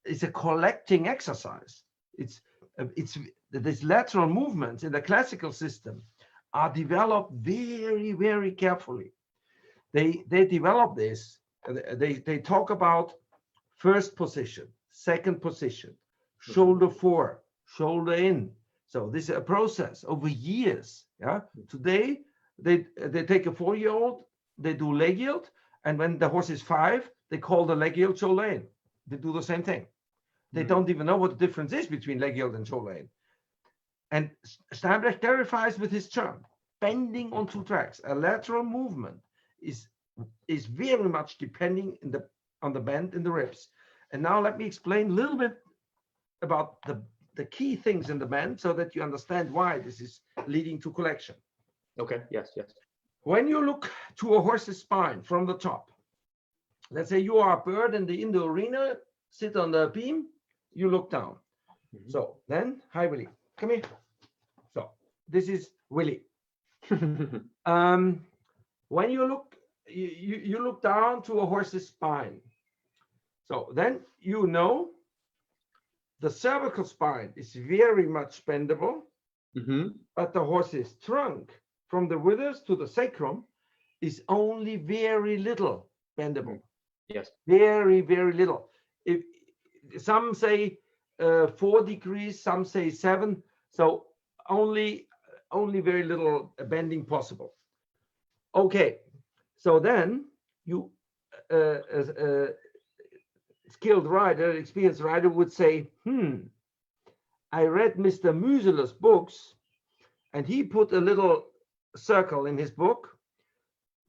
It's a collecting exercise. It's these lateral movements in the classical system are developed very, very carefully. They develop this. They talk about first position, second position, shoulder fore, shoulder in. So this is a process over years. Yeah. Today they take a 4-year-old, they do leg yield, and when the horse is 5, they call the leg yield shoulder in. They do the same thing. They don't even know what the difference is between leg yield and shoulder in. And Steinbrecht clarifies with his term, bending on 2 tracks. A lateral movement is very much depending on the bend in the ribs. And now let me explain a little bit about the key things in the bend so that you understand why this is leading to collection. Okay, yes. When you look to a horse's spine from the top, let's say you are a bird in the indoor arena, sit on the beam, you look down. So then, hi Willie, come here. So this is Willie. When you look, you look down to a horse's spine. So then you know the cervical spine is very much bendable, but the horse's trunk from the withers to the sacrum is only very little bendable. Yes. Very, very little. If some say 4 degrees, some say 7. So only very little bending possible. Okay. So then you, as a skilled rider, experienced rider would say, I read Mr. Museller's books, and he put a little circle in his book.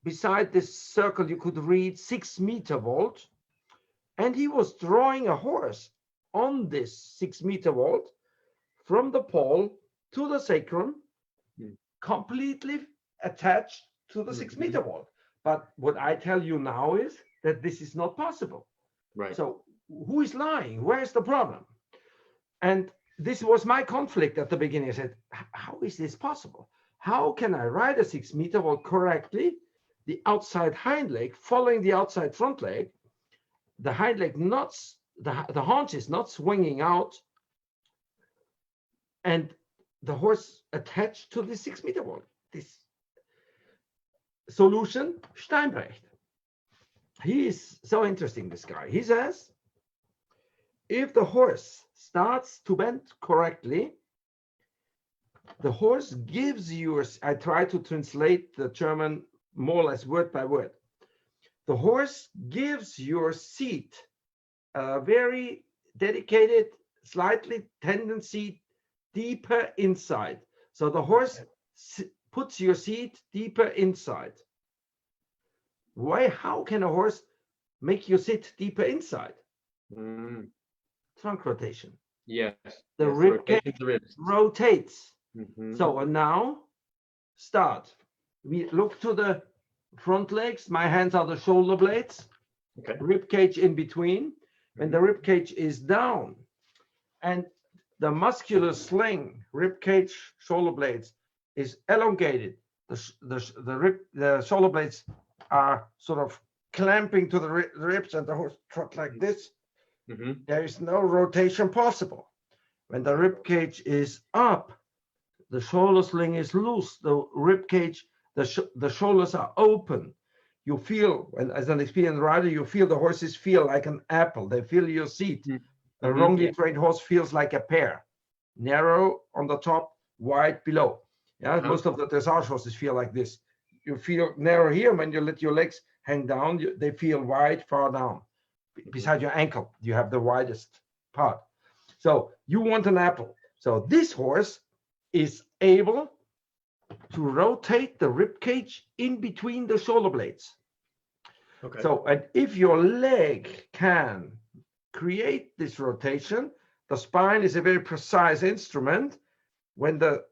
Beside this circle, you could read 6 meter vault. And he was drawing a horse on this 6 meter vault from the pole to the sacrum, completely attached to the 6 meter vault. But what I tell you now is that this is not possible. Right. So who is lying? Where's the problem? And this was my conflict at the beginning. I said, how is this possible? How can I ride a 6 meter vault correctly? The outside hind leg following the outside front leg, the hind leg not, the haunch is not swinging out, and the horse attached to the 6 meter vault. This solution, Steinbrecht. He is so interesting, this guy. He says, if the horse starts to bend correctly, the horse gives you, I try to translate the German more or less word by word. The horse gives your seat a very dedicated, slightly tendency deeper inside. So the horse puts your seat deeper inside. Why? How can a horse make you sit deeper inside? Trunk rotation. Yes. The rib cage rotates. So now start. We look to the front legs. My hands are the shoulder blades. Okay. Rib cage in between. When the rib cage is down and the muscular sling, rib cage, shoulder blades is elongated. The shoulder blades are sort of clamping to the ribs, and the horse trot like this. There is no rotation possible. When the rib cage is up, the shoulder sling is loose. The rib cage, the shoulders are open. You feel, and as an experienced rider, you feel the horses feel like an apple. They feel your seat. A wrongly trained horse feels like a pear, narrow on the top, wide below. Yeah, most of the dressage horses feel like this. You feel narrow here. When you let your legs hang down, they feel wide far down. Beside your ankle, you have the widest part. So you want an apple. So this horse is able to rotate the rib cage in between the shoulder blades. Okay. So, and if your leg can create this rotation, the spine is a very precise instrument. When the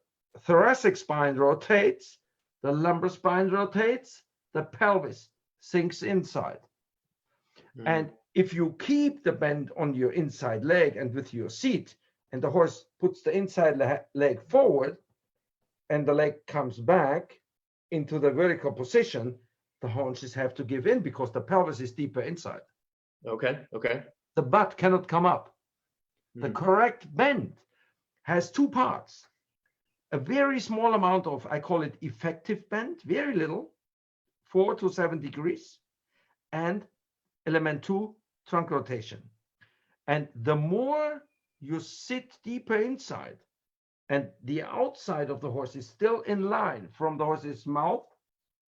thoracic spine rotates, the lumbar spine rotates, the pelvis sinks inside. And if you keep the bend on your inside leg and with your seat, and the horse puts the inside leg forward, and the leg comes back into the vertical position, the haunches have to give in because the pelvis is deeper inside. Okay. The butt cannot come up. The correct bend has 2 parts. A very small amount of, I call it effective bend, very little, 4 to 7 degrees, and element 2, trunk rotation. And the more you sit deeper inside, and the outside of the horse is still in line from the horse's mouth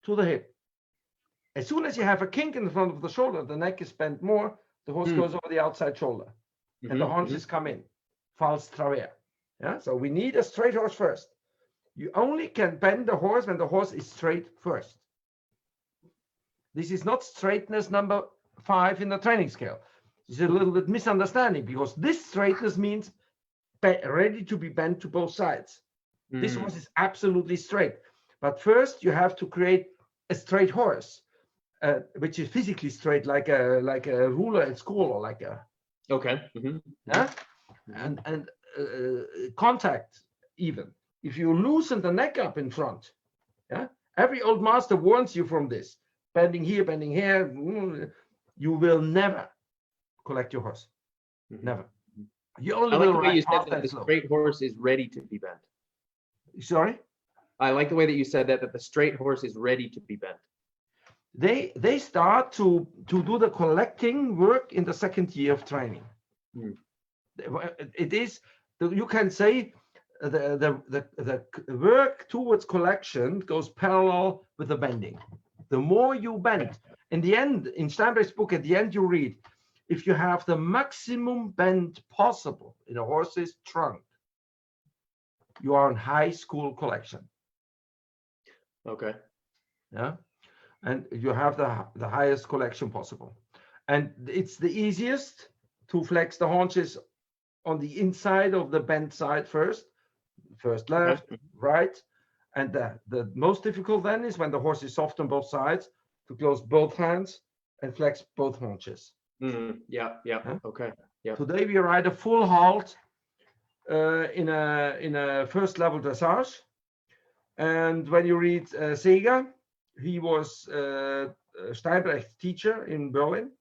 to the hip. As soon as you have a kink in the front of the shoulder, the neck is bent more, the horse goes over the outside shoulder, and the haunches come in, false travers. Yeah, so we need a straight horse first. You only can bend the horse when the horse is straight first. This is not straightness number 5 in the training scale. It's a little bit misunderstanding, because this straightness means ready to be bent to both sides. This horse is absolutely straight. But first you have to create a straight horse, which is physically straight, like a ruler at school, or like a yeah, and contact even. If you loosen the neck up in front, yeah, every old master warns you from this. Bending here, you will never collect your horse. Never. You only will ride fast and slow. The straight horse is ready to be bent. Sorry? I like the way that you said that the straight horse is ready to be bent. they start to do the collecting work in the second year of training. It is, you can say, the work towards collection goes parallel with the bending. The more you bend, in the end, in Steinberg's book, at the end you read, if you have the maximum bend possible in a horse's trunk, you are in high school collection. Okay. Yeah, and you have the highest collection possible, and it's the easiest to flex the haunches on the inside of the bent side first left, right, and the most difficult then is when the horse is soft on both sides, to close both hands and flex both haunches. Yeah. Okay. Yeah. Today we ride a full halt in a first level dressage, and when you read Seeger, he was Steinberg's teacher in Berlin.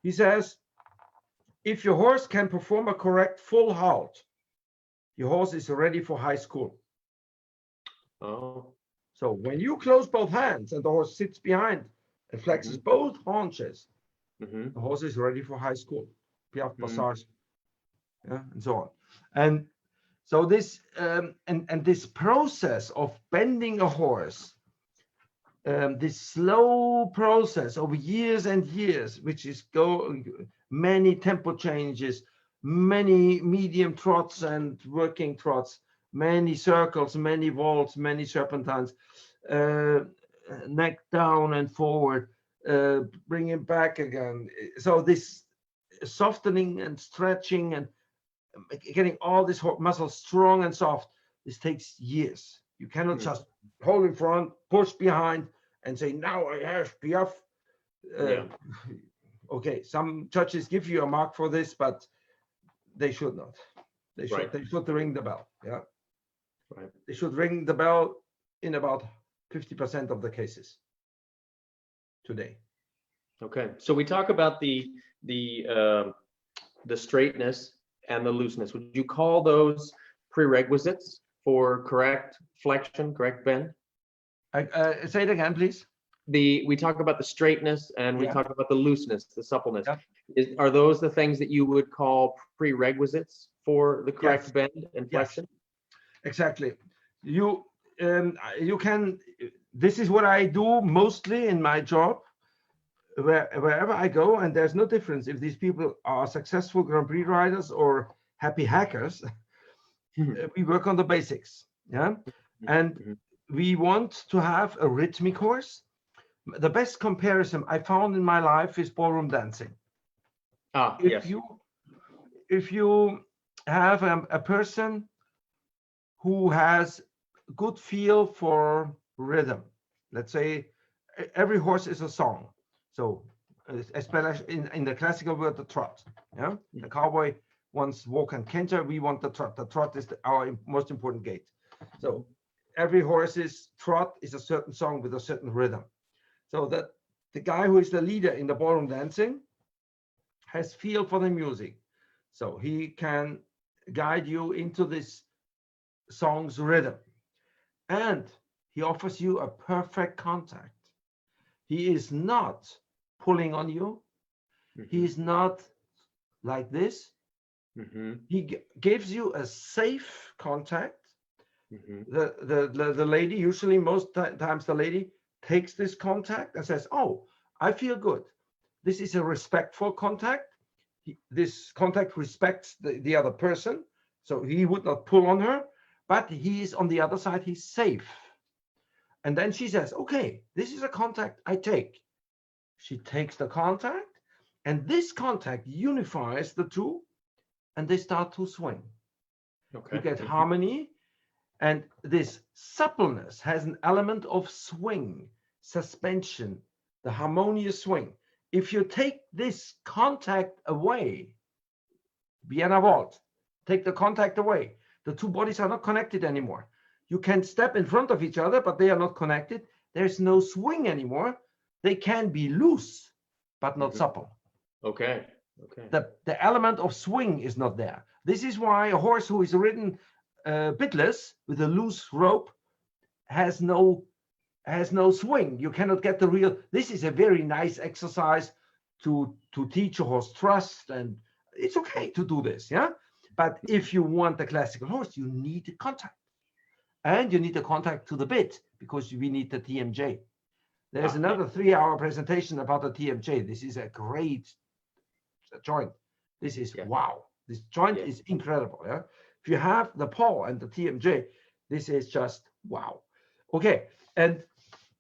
He says, if your horse can perform a correct full halt, your horse is ready for high school. Oh. So when you close both hands and the horse sits behind and flexes both haunches, the horse is ready for high school, Piaffe Passage, yeah, and so on. And so this and this process of bending a horse, this slow process over years and years, which is many tempo changes, many medium trots and working trots, many circles, many vaults, many serpentines, neck down and forward, bring it back again. So this softening and stretching and getting all this muscle strong and soft, this takes years. You cannot just hold in front, push behind, and say, now I have Piaffe. Okay, some judges give you a mark for this, but they should not. They should ring the bell. Yeah. Right. They should ring the bell in about 50% of the cases today. Okay. So we talk about the straightness and the looseness. Would you call those prerequisites for correct flexion, correct bend? Say it again, please. We talk about the straightness and we talk about the looseness, the suppleness. Yeah. Are those the things that you would call prerequisites for the correct bend and flexion? Yes. Exactly. You can. This is what I do mostly in my job. Wherever I go, and there's no difference if these people are successful Grand Prix riders or happy hackers. We work on the basics. Yeah, and we want to have a rhythmic horse. The best comparison I found in my life is ballroom dancing. If you have a person who has good feel for rhythm, let's say every horse is a song. So especially in the classical word, the trot. Yeah, the cowboy wants walk and canter. We want the trot. The trot is our most important gait. So every horse's trot is a certain song with a certain rhythm. So that the guy who is the leader in the ballroom dancing has feel for the music. So he can guide you into this song's rhythm. And he offers you a perfect contact. He is not pulling on you. He is not like this. He gives you a safe contact. The lady, usually most times the lady takes this contact and says, oh, I feel good. This is a respectful contact. This contact respects the other person. So he would not pull on her, but he is on the other side, he's safe. And then she says, okay, this is a contact I take. She takes the contact, and this contact unifies the two, and they start to swing. Okay. You get harmony, and this suppleness has an element of swing, suspension, the harmonious swing. If you take this contact away, Vienna Waltz, take the contact away, the two bodies are not connected anymore. You can step in front of each other, but they are not connected. There's no swing anymore. They can be loose, but not supple. Okay. The element of swing is not there. This is why a horse who is ridden bitless with a loose rope has no has no swing. You cannot get the real. This is a very nice exercise to teach a horse trust, and it's okay to do this, yeah. But if you want a classical horse, you need a contact, and you need a contact to the bit, because we need the TMJ. There's another 3-hour presentation about the TMJ. This is a great joint. This is wow. This joint is incredible. Yeah. If you have the paw and the TMJ, this is just wow. Okay. And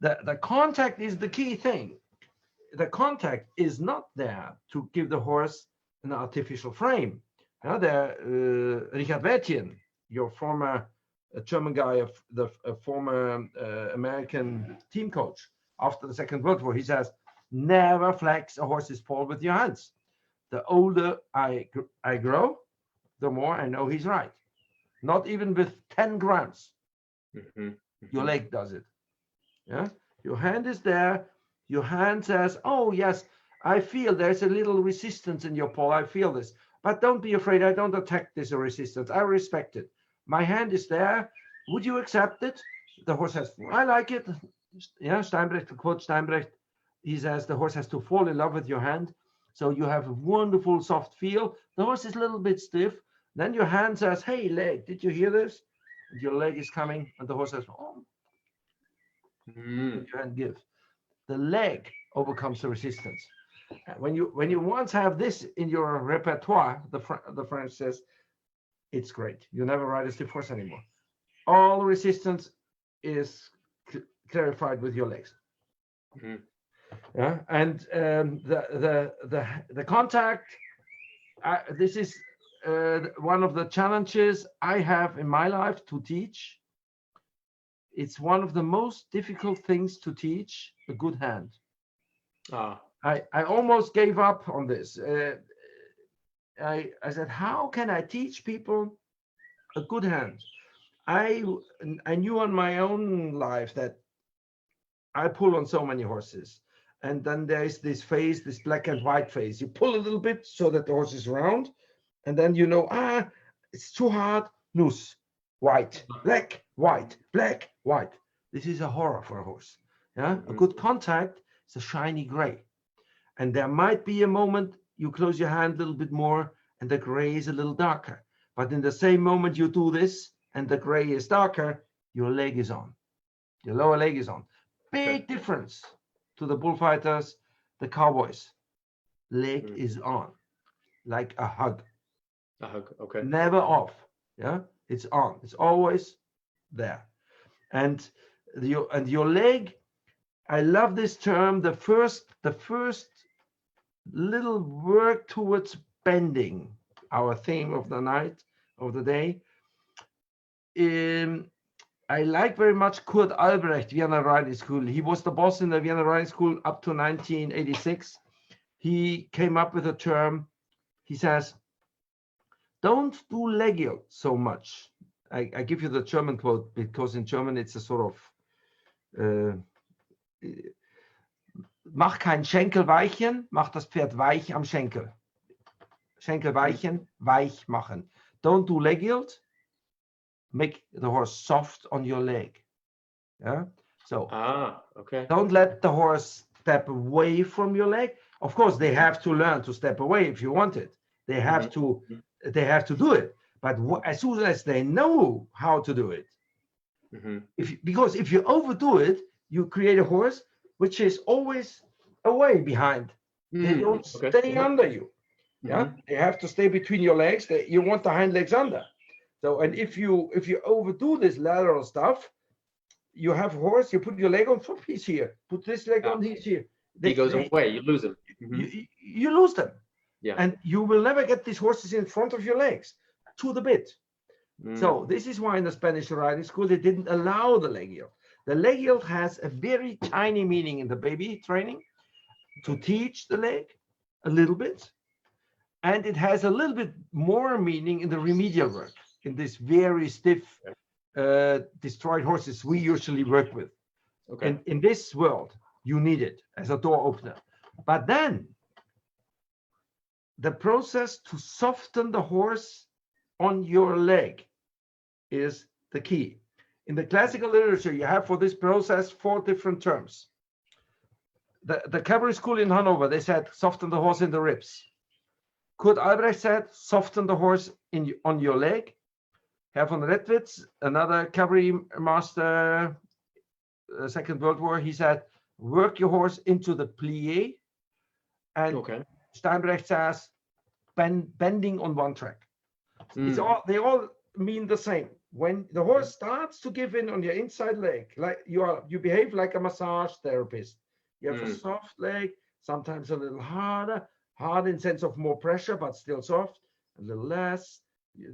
the contact is the key thing. The contact is not there to give the horse an artificial frame. Richard Wertjen, your former German guy, the former American team coach after the Second World War, he says, never flex a horse's paw with your hands. The older I grow, the more I know he's right. Not even with 10 grams. Your leg does it. Yeah, your hand is there. Your hand says, oh yes, I feel there's a little resistance in your paw. I feel this, but don't be afraid. I don't attack this resistance. I respect it. My hand is there. Would you accept it? The horse says, I like it. Yeah, Steinbrecht, to quote Steinbrecht, he says the horse has to fall in love with your hand. So you have a wonderful soft feel. The horse is a little bit stiff. Then your hand says, hey, leg, did you hear this? And your leg is coming, and the horse says, oh. Your hand gives. The leg overcomes the resistance. When you once have this in your repertoire, the French says, it's great. You never ride a stiff horse anymore. All resistance is clarified with your legs. Yeah, and the contact. This is one of the challenges I have in my life to teach. It's one of the most difficult things to teach a good hand. I almost gave up on this. I said, how can I teach people a good hand? I knew on my own life that I pull on so many horses. And then there's this phase, this black and white phase. You pull a little bit so that the horse is round. And then you know, it's too hard, loose, white, black, white, black, white. This is a horror for a horse. Yeah, a good contact is a shiny gray. And there might be a moment you close your hand a little bit more and the gray is a little darker. But in the same moment you do this and the gray is darker, your leg is on. Your lower leg is on. Big difference to the bullfighters, the cowboys. Leg is on, like a hug. A hug, okay. Never off. Yeah, it's on. It's always there. And your leg, I love this term. The first little work towards bending, our theme of the night, of the day. I like very much Kurt Albrecht, Vienna Riding School. He was the boss in the Vienna Riding School up to 1986. He came up with a term. He says, don't do legial so much. I give you the German quote because in German it's a sort of mach kein Schenkelweichen, mach das Pferd weich am Schenkel. Schenkelweichen, weich machen. Don't do legial. Make the horse soft on your leg. Yeah. So okay. Don't let the horse step away from your leg. Of course, they have to learn to step away if you want it. They have to do it. But as soon as they know how to do it, because if you overdo it, you create a horse which is always away behind. They don't stay under you. Yeah, they have to stay between your legs. You want the hind legs under. So, and if you overdo this lateral stuff, you have a horse, you put your leg on, he's here. Put this leg on, he's here. He goes away, you lose him. You lose them. Yeah. And you will never get these horses in front of your legs to the bit. So this is why in the Spanish riding school, they didn't allow the leg yield. The leg yield has a very tiny meaning in the baby training to teach the leg a little bit. And it has a little bit more meaning in the remedial work, in this very stiff, destroyed horses we usually work with. Okay. In this world, you need it as a door opener. But then the process to soften the horse on your leg is the key. In the classical literature, you have for this process 4 different terms. The cavalry school in Hanover, they said, soften the horse in the ribs. Kurt Albrecht said, soften the horse on your leg. Herr von Redwitz, another cavalry master, Second World War, he said, work your horse into the plie. And Steinbrecht says, bending on one track. They all mean the same. When the horse starts to give in on your inside leg, like you behave like a massage therapist. You have a soft leg, sometimes a little harder, hard in sense of more pressure, but still soft, a little less.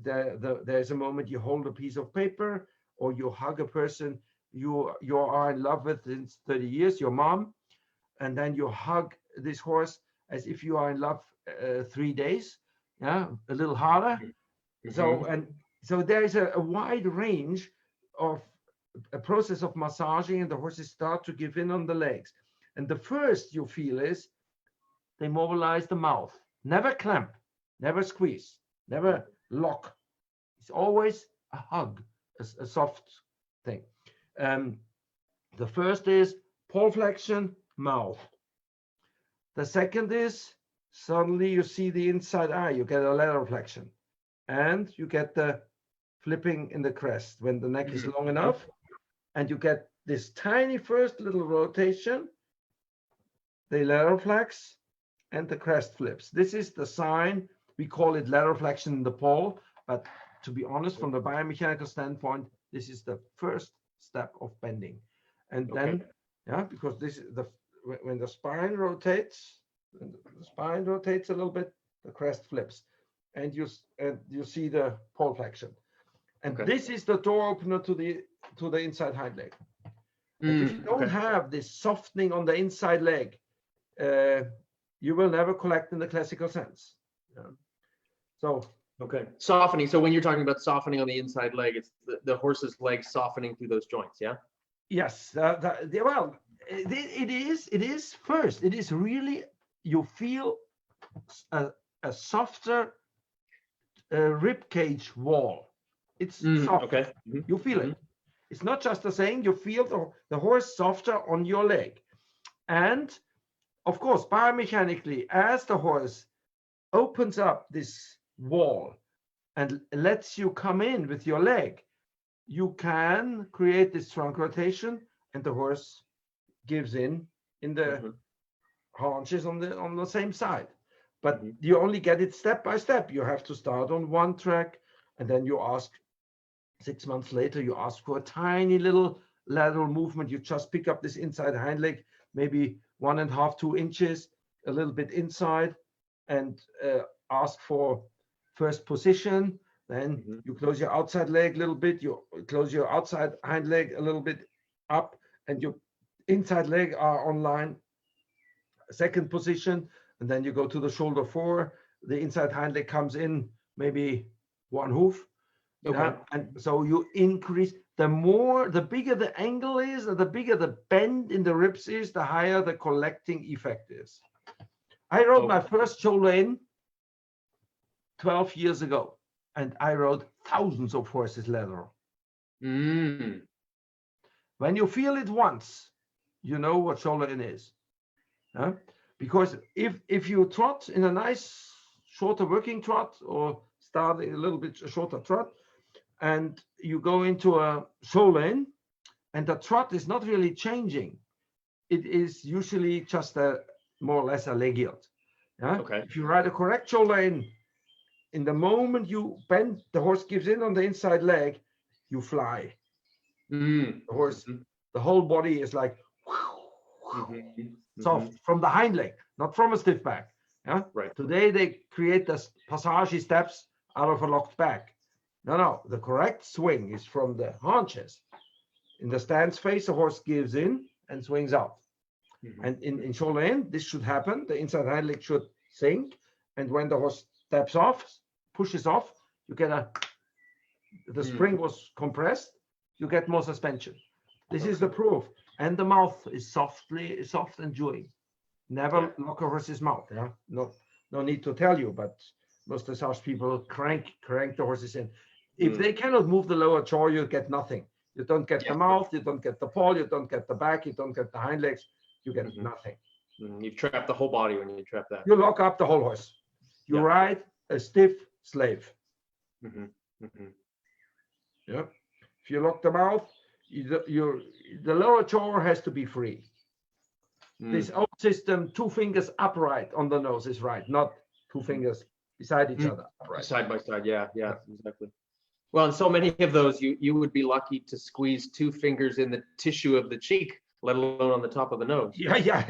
There's a moment you hold a piece of paper, or you hug a person you are in love with since 30 years, your mom, and then you hug this horse as if you are in love 3 days, a little harder. So there is a wide range of a process of massaging, and the horses start to give in on the legs. And the first you feel is they mobilize the mouth. Never clamp, never squeeze, never lock. It's always a hug, a soft thing. The first is paw flexion, mouth. The second is suddenly you see the inside eye, you get a lateral flexion, and you get the flipping in the crest when the neck is long enough, and you get this tiny first little rotation, the lateral flex, and the crest flips. This is the sign. We call it lateral flexion in the paw, but to be honest, from the biomechanical standpoint, this is the first step of bending. And then, because this is when the spine rotates, a little bit, the crest flips, and you see the paw flexion. And this is the door opener to the inside hind leg. If you don't have this softening on the inside leg, you will never collect in the classical sense. Softening. So when you're talking about softening on the inside leg, it's the horse's leg softening through those joints. Yeah. Yes. Well, it is first. It is really, you feel a softer rib cage wall. It's soft. You feel it. It's not just a saying. You feel the horse softer on your leg, and of course, biomechanically, as the horse opens up this wall and lets you come in with your leg, you can create this trunk rotation, and the horse gives in the haunches on the same side. But you only get it step by step. You have to start on one track, and then you ask 6 months later, you ask for a tiny little lateral movement. You just pick up this inside hind leg, maybe 1.5, 2 inches, a little bit inside, and ask for first position. Then you close your outside leg a little bit, you close your outside hind leg a little bit up, and your inside leg are on line, second position, and then you go to the shoulder 4. The inside hind leg comes in maybe 1 hoof. And so you increase, the bigger the angle is, and the bigger the bend in the ribs is, the higher the collecting effect is. I rode my first shoulder in 12 years ago, and I rode thousands of horses lateral. When you feel it once, you know what shoulder in is. Because if you trot in a nice shorter working trot, or start a little bit shorter trot, and you go into a shoulder in, and the trot is not really changing, it is usually just more or less a leg yield. If you ride a correct shoulder in the moment you bend, the horse gives in on the inside leg, you fly. The horse, the whole body is like soft from the hind leg, not from a stiff back. Today they create the passage steps out of a locked back. No, the correct swing is from the haunches. In the stance phase, the horse gives in and swings out. And in shoulder in, this should happen. The inside hind leg should sink. And when the horse steps off, pushes off, you get the spring was compressed, you get more suspension. This is the proof. And the mouth is soft and dewy. Never lock a horse's mouth. No need to tell you, but most dressage people crank the horses in. If they cannot move the lower jaw, you get nothing. You don't get the mouth, you don't get the paw, you don't get the back, you don't get the hind legs, you get nothing. You trap the whole body when you trap that. You lock up the whole horse. You ride a stiff slave. Yeah. If you lock the mouth, the lower jaw has to be free. This old system, 2 fingers upright on the nose is right, not 2 fingers beside each other. Upright. Side by side, yeah, exactly. Well, and so many of those, you would be lucky to squeeze 2 fingers in the tissue of the cheek, let alone on the top of the nose. Yeah.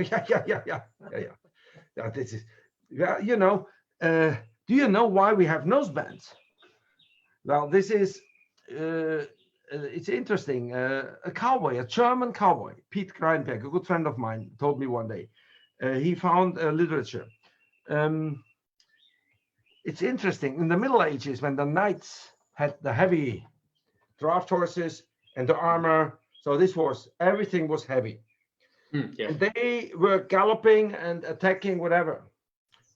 This is, you know, do you know why we have nose bands? Well, this is, it's interesting. A cowboy, a German cowboy, Pete Greinberg, a good friend of mine, told me one day, he found literature. It's interesting. In the Middle Ages, when the knights had the heavy draft horses and the armor, so this was, everything was heavy. And they were galloping and attacking whatever.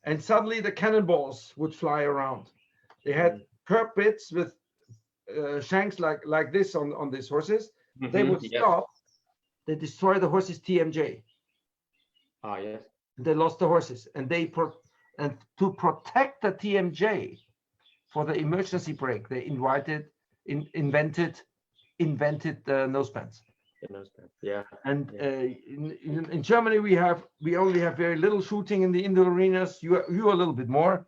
And suddenly the cannonballs would fly around. They had curb bits with shanks like this on these horses. They would stop. They destroy the horse's TMJ. Yes. They lost the horses, and to protect the TMJ for the emergency brake, they invented the nose bands. Yeah. And in Germany we only have very little shooting in the indoor arenas. You a little bit more.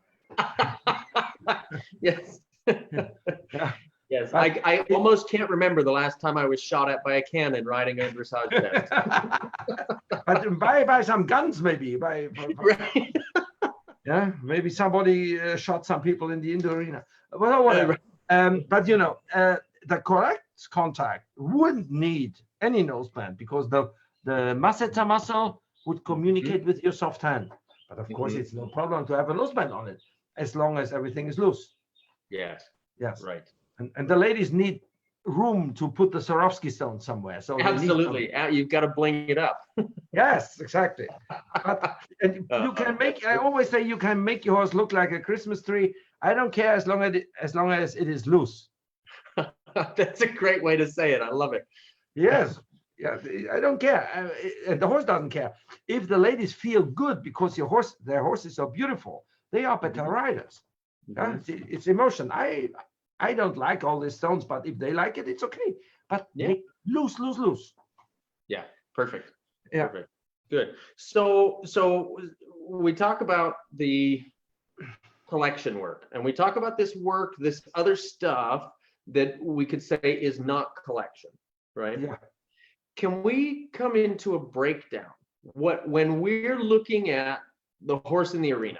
Yes. Yeah. Yes. I almost can't remember the last time I was shot at by a cannon riding a dressage test. But by some guns maybe. Right. Yeah, maybe somebody shot some people in the indoor arena. Well, whatever. But you know, the correct contact wouldn't need any noseband because the masseter muscle would communicate with your soft hand. But of course, it's no problem to have a noseband on it as long as everything is loose. Yes. Right. And the ladies need room to put the Swarovski stone somewhere. So absolutely, you've got to bling it up. Yes, exactly. But you can make. I always say you can make your horse look like a Christmas tree. I don't care as long as it is loose. That's a great way to say it. I love it. Yes. Yeah, I don't care. And the horse doesn't care. If the ladies feel good because their horses are beautiful, they are better riders. Yeah? It's emotion. I don't like all these stones, but if they like it, it's okay. But loose. Yeah, perfect. Yeah. Perfect. Good. So we talk about the collection work, and we talk about this work, this other stuff that we could say is not collection, right? Yeah. Can we come into a breakdown? When we're looking at the horse in the arena?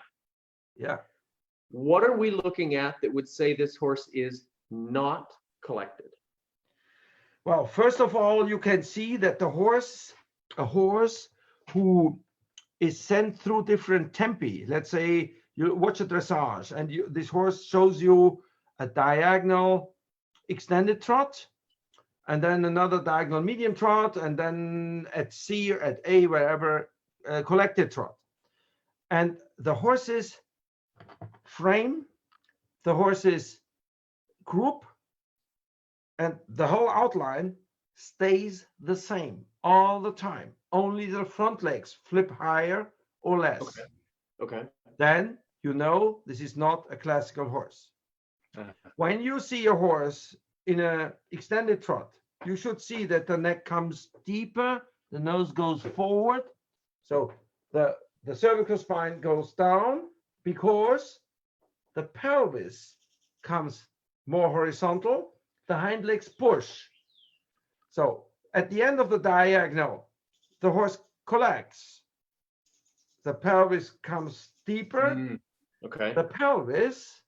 Yeah. What are we looking at that would say this horse is not collected? Well, first of all, you can see that a horse who is sent through different tempi. Let's say you watch a dressage and this horse shows you a diagonal extended trot, and then another diagonal medium trot, and then at C or at A, wherever, collected trot. And the horse's frame, the horse's group, and the whole outline stays the same all the time. Only the front legs flip higher or less. Okay. Then you know this is not a classical horse. When you see a horse in an extended trot, you should see that the neck comes deeper, the nose goes forward. So the cervical spine goes down because the pelvis comes more horizontal, the hind legs push. So at the end of the diagonal, the horse collects. The pelvis comes deeper. Okay. The pelvis,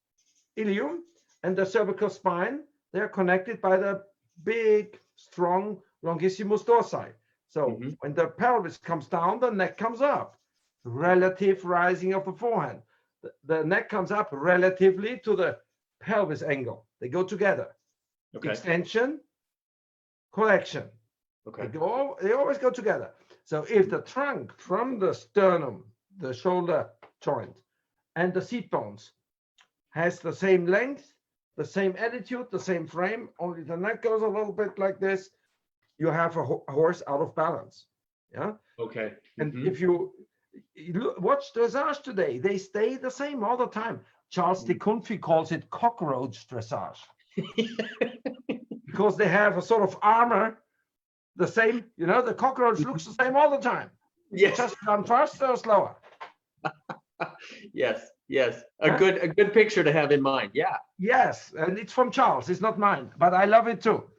ilium, and the cervical spine, they're connected by the big, strong longissimus dorsi. So when the pelvis comes down, the neck comes up. Relative rising of the forehand. The neck comes up relatively to the pelvis angle. They go together. Okay. Extension, collection. Okay. They always go together. So if the trunk from the sternum, the shoulder joint, and the seat bones has the same length, the same attitude, the same frame, only the neck goes a little bit like this. You have a horse out of balance. Yeah. Okay. And if you watch dressage today, they stay the same all the time. Charles de Kunfi calls it cockroach dressage because they have a sort of armor, the same, the cockroach looks the same all the time. Yes. Just run faster or slower. Yes. A good picture to have in mind. Yeah. Yes, and it's from Charles. It's not mine, but I love it too.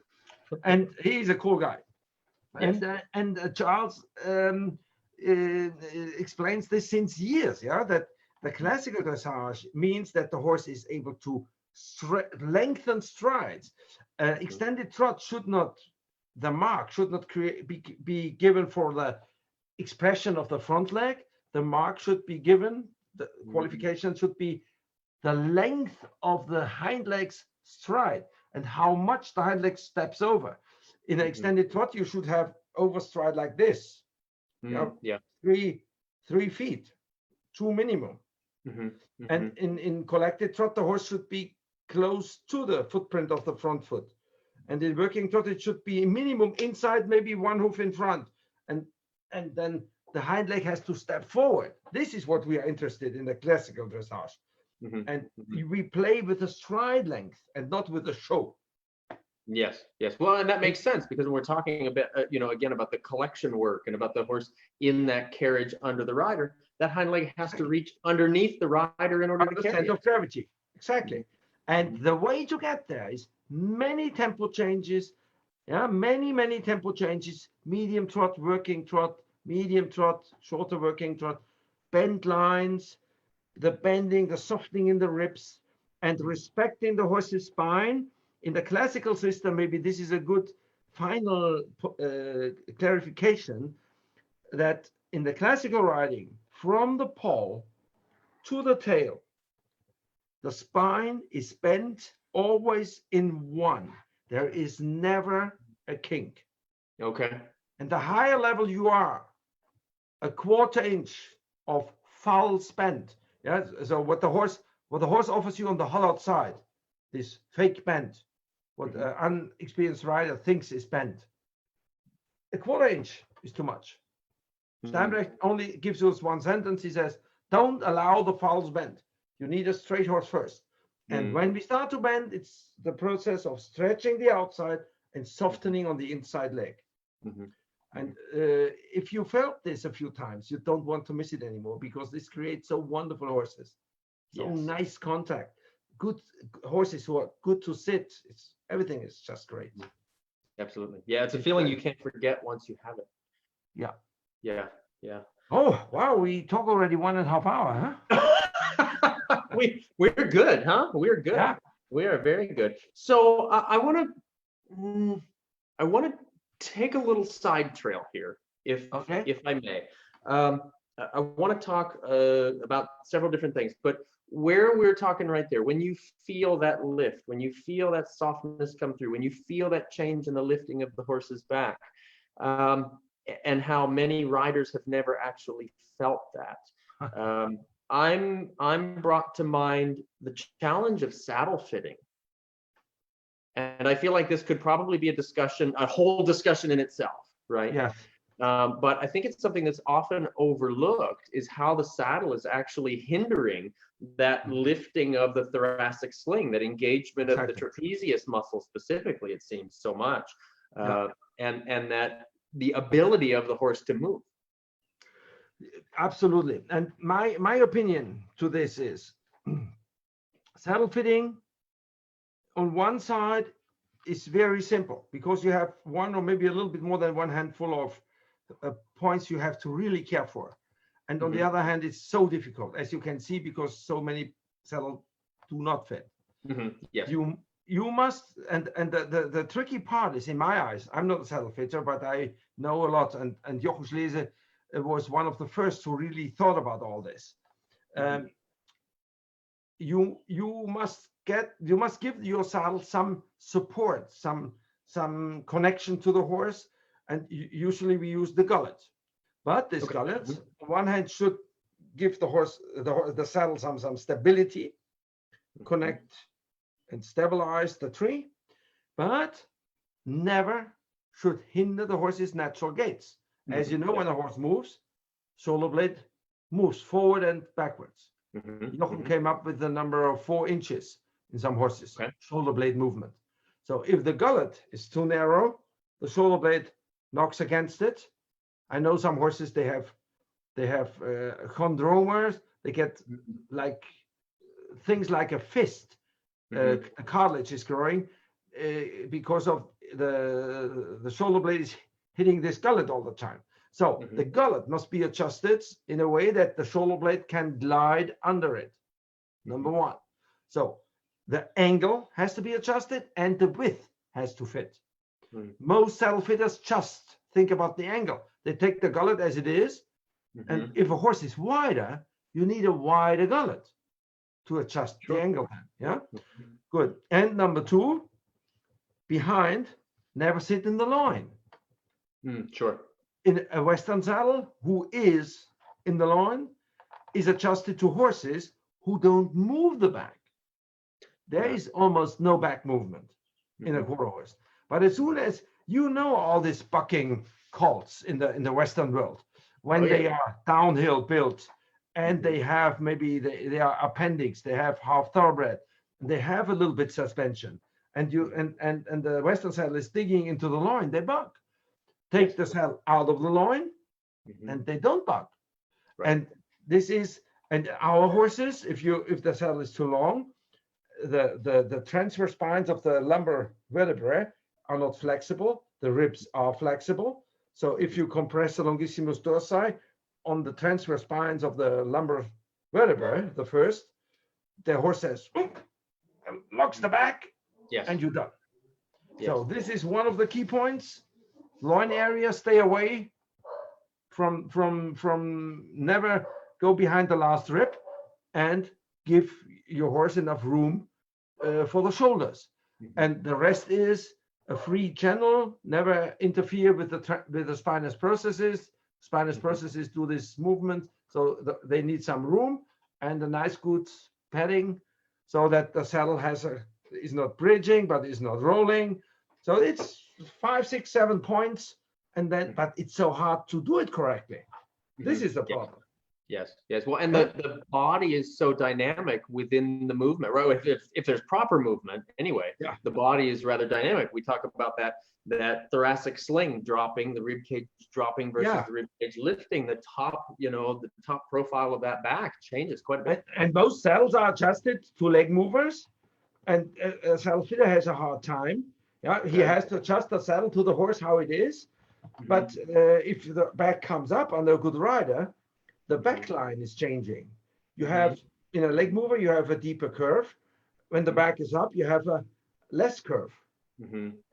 And he's a cool guy. Yes. And Charles explains this since years. Yeah, that the classical dressage means that the horse is able to lengthen strides. Extended trot should not. The mark should not be given for the expression of the front leg. The mark should be given. The qualification should be the length of the hind legs stride and how much the hind leg steps over. In an extended trot, you should have overstride like this. Yeah. 3 feet, 2 minimum. And in collected trot, the horse should be close to the footprint of the front foot. And in working trot, it should be minimum inside, maybe 1 hoof in front. And then the hind leg has to step forward. This is what we are interested in the classical dressage. And we play with the stride length and not with the show. Yes. Well, and that makes sense because when we're talking a bit, again, about the collection work and about the horse in that carriage under the rider, that hind leg has to reach underneath the rider in order to carry center of gravity. Exactly. And the way to get there is many tempo changes. Yeah, many tempo changes. Medium trot, working trot, medium trot, shorter working trot, bend lines, the bending, the softening in the ribs, and respecting the horse's spine. In the classical system, maybe this is a good final clarification that in the classical riding, from the paw to the tail, the spine is bent always in one. There is never a kink. Okay. And the higher level you are, a 1/4 inch of false bend. Yeah. So what the horse offers you on the hollowed side, this fake bend, what an unexperienced rider thinks is bent. A 1/4 inch is too much. Steinbrecht only gives us one sentence. He says, don't allow the false bend. You need a straight horse first. And when we start to bend, it's the process of stretching the outside and softening on the inside leg. And if you felt this a few times, you don't want to miss it anymore because this creates so wonderful horses. So nice contact. Good horses who are good to sit. Everything is just great. Absolutely. Yeah, it's a feeling you can't forget once you have it. Yeah. Oh, wow. We talk already 1.5 hours, huh? We're good, huh? We're good. Yeah. We are very good. So I want to take a little side trail here, if I may. I want to talk about several different things, but where we're talking right there, when you feel that lift, when you feel that softness come through, when you feel that change in the lifting of the horse's back, and how many riders have never actually felt that. I'm brought to mind the challenge of saddle fitting. And I feel like this could probably be a whole discussion in itself, right? Yeah. But I think it's something that's often overlooked is how the saddle is actually hindering that lifting of the thoracic sling, that engagement of the trapezius muscle specifically, it seems so much, and that the ability of the horse to move. Absolutely. And my opinion to this is saddle fitting on one side is very simple because you have one or maybe a little bit more than one handful of points you have to really care for. And on the other hand, it's so difficult, as you can see, because so many saddles do not fit. Yes. You must, and the tricky part is, in my eyes, I'm not a saddle fitter, but I know a lot, and Jochen Schlese was one of the first who really thought about all this. You must give your saddle some support, some connection to the horse, and usually we use the gullet. But this gullet, on one hand, should give the horse, the saddle some stability, connect and stabilize the tree, but never should hinder the horse's natural gaits. As you know, when a horse moves, shoulder blade moves forward and backwards. Jochen came up with the number of 4 inches in some horses, shoulder blade movement. So if the gullet is too narrow, the shoulder blade knocks against it. I know some horses, they have chondromas, they get like things like a fist, a cartilage is growing because of the shoulder blade is hitting this gullet all the time. So the gullet must be adjusted in a way that the shoulder blade can glide under it, number one. So the angle has to be adjusted and the width has to fit. Most saddle fitters just think about the angle. They take the gullet as it is, and if a horse is wider, you need a wider gullet to adjust the angle. Yeah, good. And number 2, behind, never sit in the loin. Sure. In a Western saddle, who is in the loin is adjusted to horses who don't move the back. There is almost no back movement in a quarter horse. But as soon as you know all these bucking colts in the Western world, when they are downhill built and they have maybe they are appendix, they have half thoroughbred, they have a little bit suspension, and the Western saddle is digging into the loin, they buck. Take the saddle out of the loin, and they don't buck. And this is, and our horses, if the saddle is too long, the transverse spines of the lumbar vertebrae are not flexible. The ribs are flexible. So if you compress the longissimus dorsi on the transverse spines of the lumbar vertebrae, the horse says, locks the back, and you're done. So this is one of the key points. Loin area, stay away from never go behind the last rib, and give your horse enough room for the shoulders. And the rest is a free channel. Never interfere with the spinous processes. Spinous processes do this movement, so they need some room and a nice good padding, so that the saddle is not bridging but is not rolling. So it's 5, 6, 7 points, and then but it's so hard to do it correctly. This is the problem. Yes. Well, and the body is so dynamic within the movement, right? If there's proper movement, anyway, the body is rather dynamic. We talk about that thoracic sling dropping, the rib cage dropping versus the rib cage lifting. The top, the top profile of that back changes quite a bit. And most saddles are adjusted to leg movers, and a saddle fitter has a hard time. Yeah, he has to adjust the saddle to the horse how it is. But if the back comes up under a good rider, the back line is changing. You have, in a leg mover, you have a deeper curve. When the back is up, you have a less curve.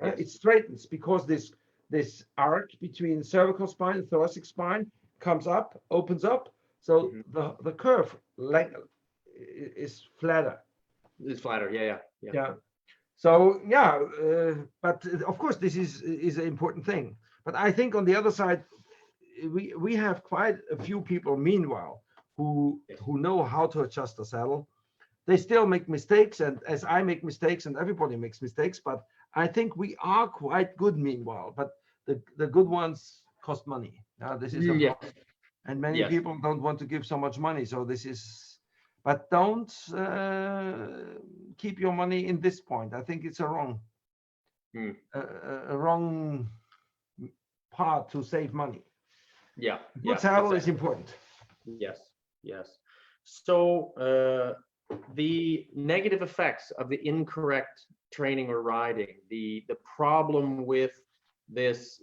It straightens because this arc between cervical spine and thoracic spine comes up, opens up. So the curve is flatter. It's flatter, yeah. So but of course this is an important thing. But I think on the other side, we have quite a few people meanwhile who know how to adjust the saddle. They still make mistakes, and as I make mistakes, and everybody makes mistakes, but I think we are quite good meanwhile. But the good ones cost money. This is a problem. And many people don't want to give so much money. So this is, but don't keep your money in this point. I think it's a wrong part to save money. Good saddle is important. Yes. So the negative effects of the incorrect training or riding, the problem with this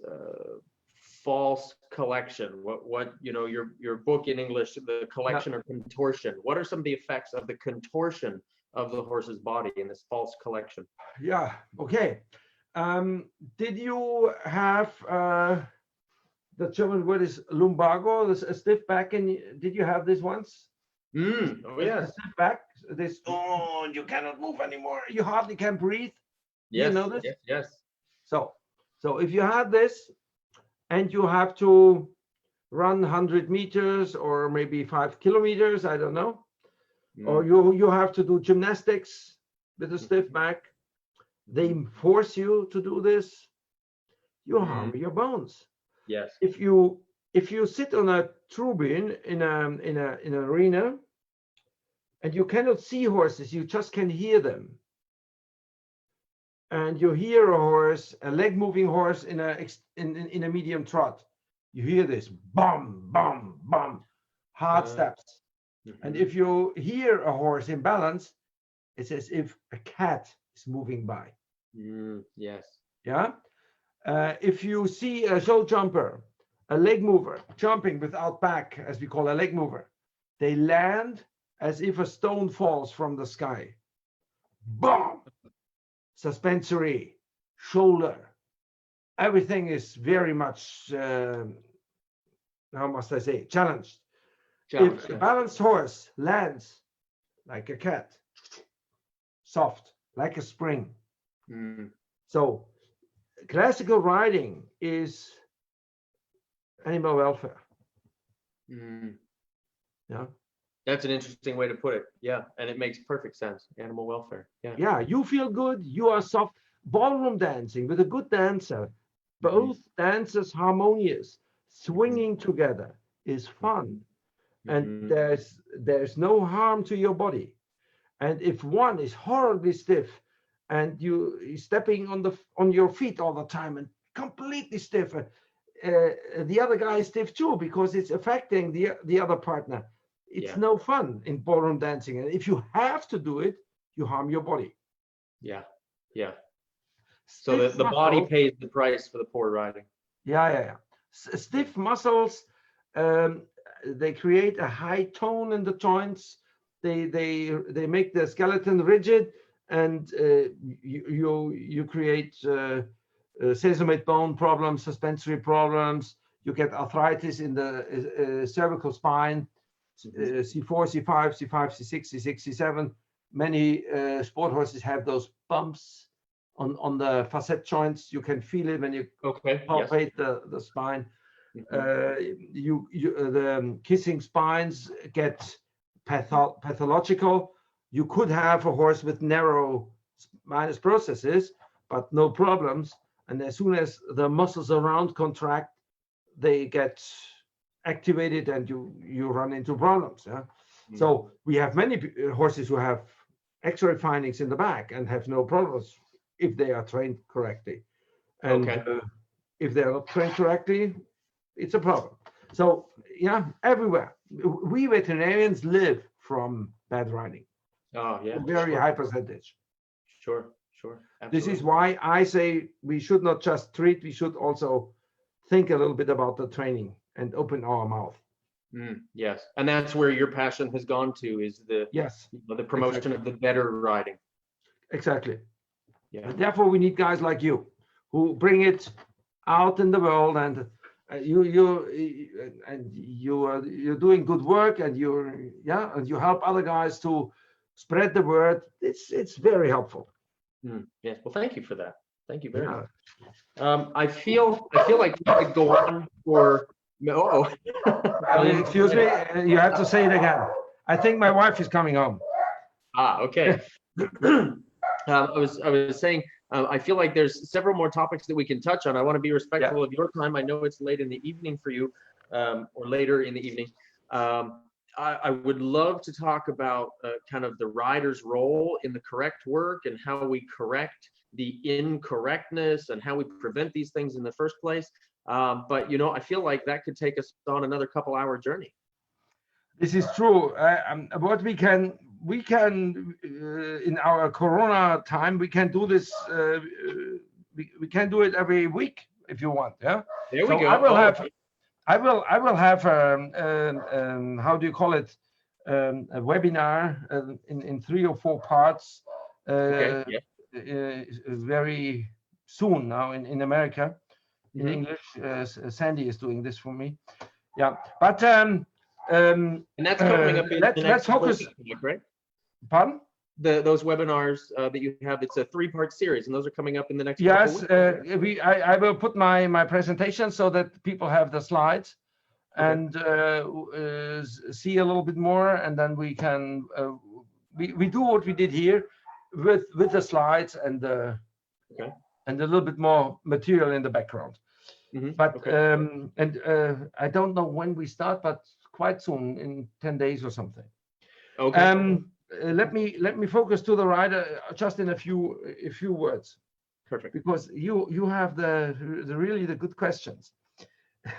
false collection, what your book in English, the collection or contortion, what are some of the effects of the contortion of the horse's body in this false collection? Okay. Did you have the German word is lumbago, a stiff back, and did you have this once? Oh yes. Stiff back, you cannot move anymore, you hardly can breathe. Yes. You know this? Yes. So if you had this and you have to run 100 meters or maybe 5 kilometers, I don't know, or you have to do gymnastics with a stiff back, they force you to do this, you harm your bones. Yes. If you sit on a tribune in an arena and you cannot see horses, you just can hear them. And you hear a horse, a leg moving horse in a medium trot. You hear this bum, bum, bum, hard steps. And if you hear a horse in balance, it's as if a cat is moving by. Yes. Yeah. If you see a show jumper, a leg mover, jumping without back, as we call a leg mover, they land as if a stone falls from the sky. Boom! Suspensory, shoulder. Everything is very much, how must I say, challenged. If a balanced horse lands like a cat, soft, like a spring. So classical riding is animal welfare. Yeah. That's an interesting way to put it. Yeah. And it makes perfect sense. Animal welfare. Yeah. Yeah. You feel good. You are soft. Ballroom dancing with a good dancer, both dancers harmonious, swinging together is fun. And there's no harm to your body. And if one is horribly stiff and you stepping on your feet all the time and completely stiff, the other guy is stiff too because it's affecting the other partner. It's no fun in ballroom dancing. And if you have to do it, you harm your body. Yeah. Yeah. So the body pays the price for the poor riding. Yeah. Stiff muscles, they create a high tone in the joints. They make the skeleton rigid, and you create sesamoid bone problems, suspensory problems. You get arthritis in the cervical spine, C4, C5, C5, C6, C6, C7. Many sport horses have those bumps on the facet joints. You can feel it when you palpate the spine. The kissing spines get pathological. You could have a horse with narrow spinous processes, but no problems. And as soon as the muscles around contract, they get activated and you run into problems. Yeah? So we have many horses who have X-ray findings in the back and have no problems if they are trained correctly. And if they are not trained correctly, it's a problem. So yeah, everywhere. We veterinarians live from bad riding. Oh yeah. Very high percentage. Sure. Absolutely. This is why I say we should not just treat, we should also think a little bit about the training and open our mouth. Yes. And that's where your passion has gone to, is the promotion of the better riding. Exactly. Yeah. And therefore we need guys like you who bring it out in the world, and you're doing good work, and you help other guys to spread the word. It's very helpful. Yes. Well, thank you for that. Thank you very much. I feel like we could go on for. Excuse me. You have to say it again. I think my wife is coming home. Okay. I was saying, I feel like there's several more topics that we can touch on. I want to be respectful of your time. I know it's late in the evening for you, or later in the evening. I would love to talk about kind of the rider's role in the correct work and how we correct the incorrectness and how we prevent these things in the first place. But I feel like that could take us on another couple-hour journey. This is true. What we can in our Corona time, we can do this. We can do it every week if you want. Yeah. There we go. I will have how do you call it, a webinar in 3 or 4 parts very soon now in America, in English. Sandy is doing this for me. Yeah, but and that's coming up in the next let's focus. week, right? Pardon? Those webinars that you have, it's a 3-part series, and those are coming up in the next couple weeks. I will put my presentation so that people have the slides and see a little bit more, and then we can we do what we did here. with the slides and the Okay. and a little bit more material in the background. But Okay. I don't know when we start, but quite soon, in 10 days or something. Okay. Let me focus to the rider just in a few words, Perfect. because you have the really the good questions.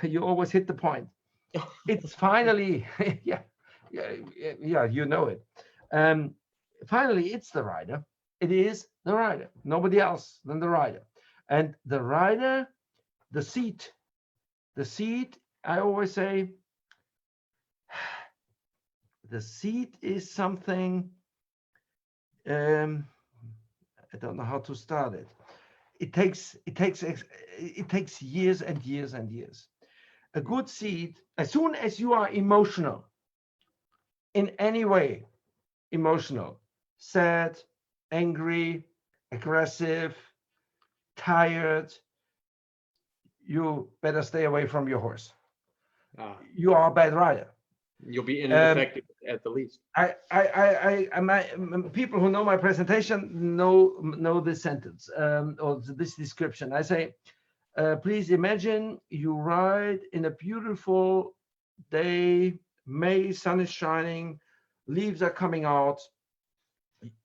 You always hit the point. It's finally yeah, you know it. Finally, it's the rider. It is the rider, nobody else than the rider. And the rider, the seat, I always say, the seat is something, I don't know how to start it. It takes years and years and years. A good seat, as soon as you are emotional, in any way, emotional, sad, angry, aggressive, tired, you better stay away from your horse. You are a bad rider. You'll be ineffective at the least. People who know my presentation know this sentence or this description. I say, please imagine you ride in a beautiful day, May, sun is shining, leaves are coming out.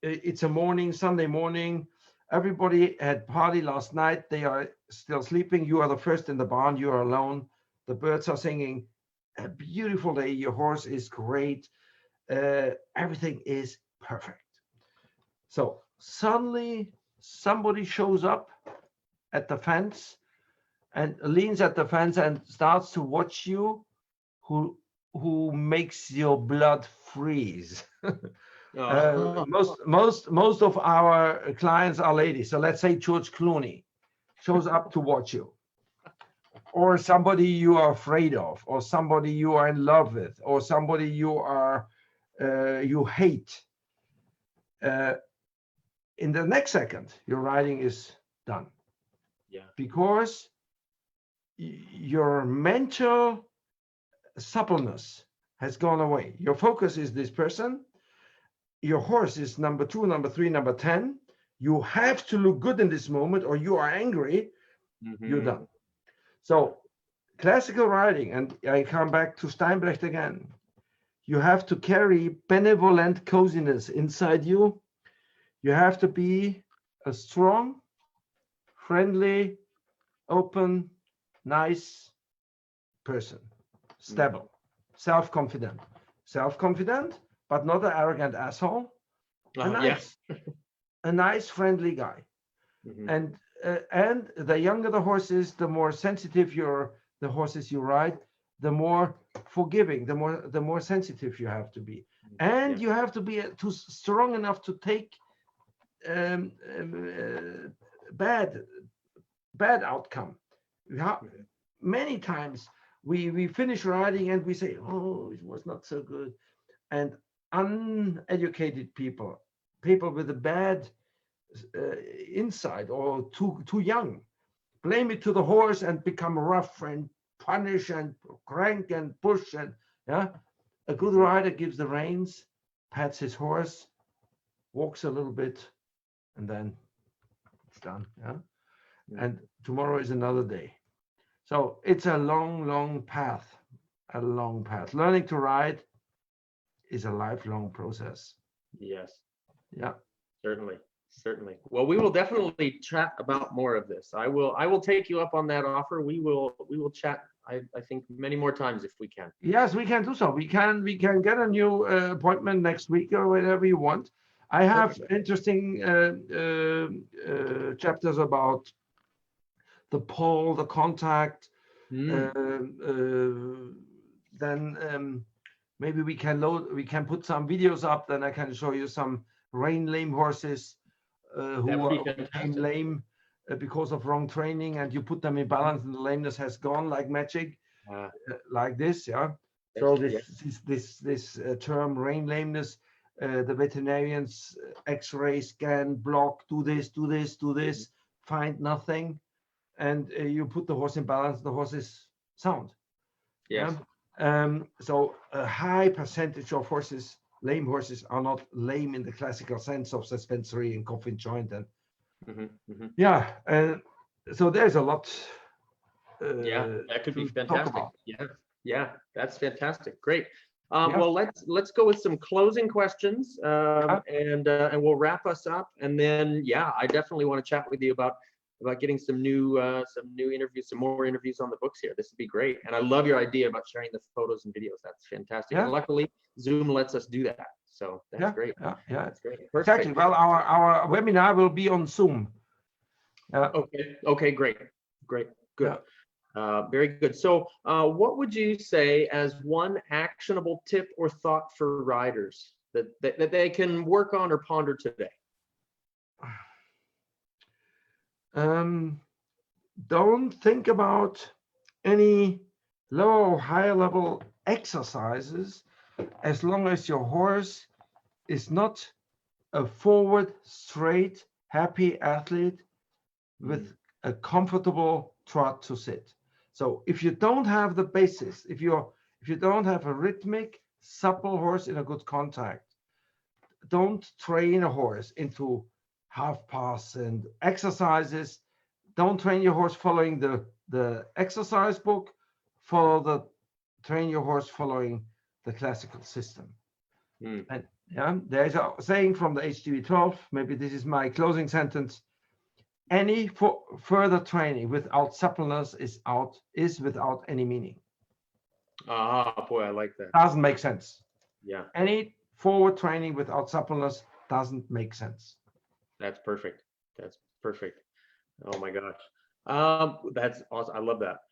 It's a morning, Sunday morning. Everybody had party last night. They are still sleeping. You are the first in the barn. You are alone. The birds are singing. A beautiful day. Your horse is great. Everything is perfect. So suddenly somebody shows up at the fence and leans at the fence and starts to watch you, who makes your blood freeze. Most of our clients are ladies. So let's say George Clooney shows up to watch you, or somebody you are afraid of, or somebody you are in love with, or somebody you hate. In the next second, your riding is done. Yeah. Because your mental suppleness has gone away. Your focus is this person. Your horse is number 2, number 3, number 10. You have to look good in this moment, or you are angry. You're done. So classical riding, and I come back to Steinbrecht again. You have to carry benevolent coziness inside you. You have to be a strong, friendly, open, nice person, stable, self-confident, but not an arrogant asshole. A nice, friendly guy. And the younger the horse is, the more sensitive the horses you ride, the more forgiving, the more sensitive you have to be, and you have to be too strong enough to take bad outcome. Many times we finish riding and we say, oh, it was not so good. And uneducated people with a bad insight, or too young, blame it to the horse and become rough and punish and crank and push. And a good rider gives the reins, pats his horse, walks a little bit, and then it's done. And tomorrow is another day. So it's a long path. Learning to ride is a lifelong process. Yes. Yeah. Certainly. Well, we will definitely chat about more of this. I will take you up on that offer. We will chat, I think, many more times if we can. Yes, we can do so. We can get a new appointment next week or whenever you want. I have interesting chapters about the pull, the contact. Then maybe we can put some videos up. Then I can show you some rein lame horses who became lame because of wrong training, and you put them in balance and the lameness has gone like magic, like this. So this term rein lameness, the veterinarians x-ray, scan, block, do this, find nothing, and you put the horse in balance, the horse is sound. So a high percentage of horses lame horses are not lame in the classical sense of suspensory and coffin joint. And yeah, and so there's a lot yeah, that could be to talk fantastic. about. Yeah, that's fantastic. Great. Yeah. Well, let's go with some closing questions, Yeah. and we'll wrap us up. And then, yeah, I definitely want to chat with you about getting some new interviews, some more interviews on the books here. This would be great. And I love your idea about sharing the photos and videos. That's fantastic. Yeah. And luckily, Zoom lets us do that. So that's great. Yeah. That's great. Perfect. Exactly. Well, our webinar will be on Zoom. Okay, great. Good. Yeah. Very good. So what would you say as one actionable tip or thought for riders that they can work on or ponder today? Don't think about any lower or higher level exercises as long as your horse is not a forward, straight, happy athlete with a comfortable trot to sit. So if you don't have the basis, if you don't have a rhythmic, supple horse in a good contact, don't train a horse into half pass and exercises. Don't train your horse following the exercise book. Train your horse following the classical system. And yeah, there's a saying from the HTV12. Maybe this is my closing sentence. Any further training without suppleness is without any meaning. Ah, boy, I like that. Doesn't make sense. Yeah. Any forward training without suppleness doesn't make sense. That's perfect. Oh my gosh. That's awesome. I love that.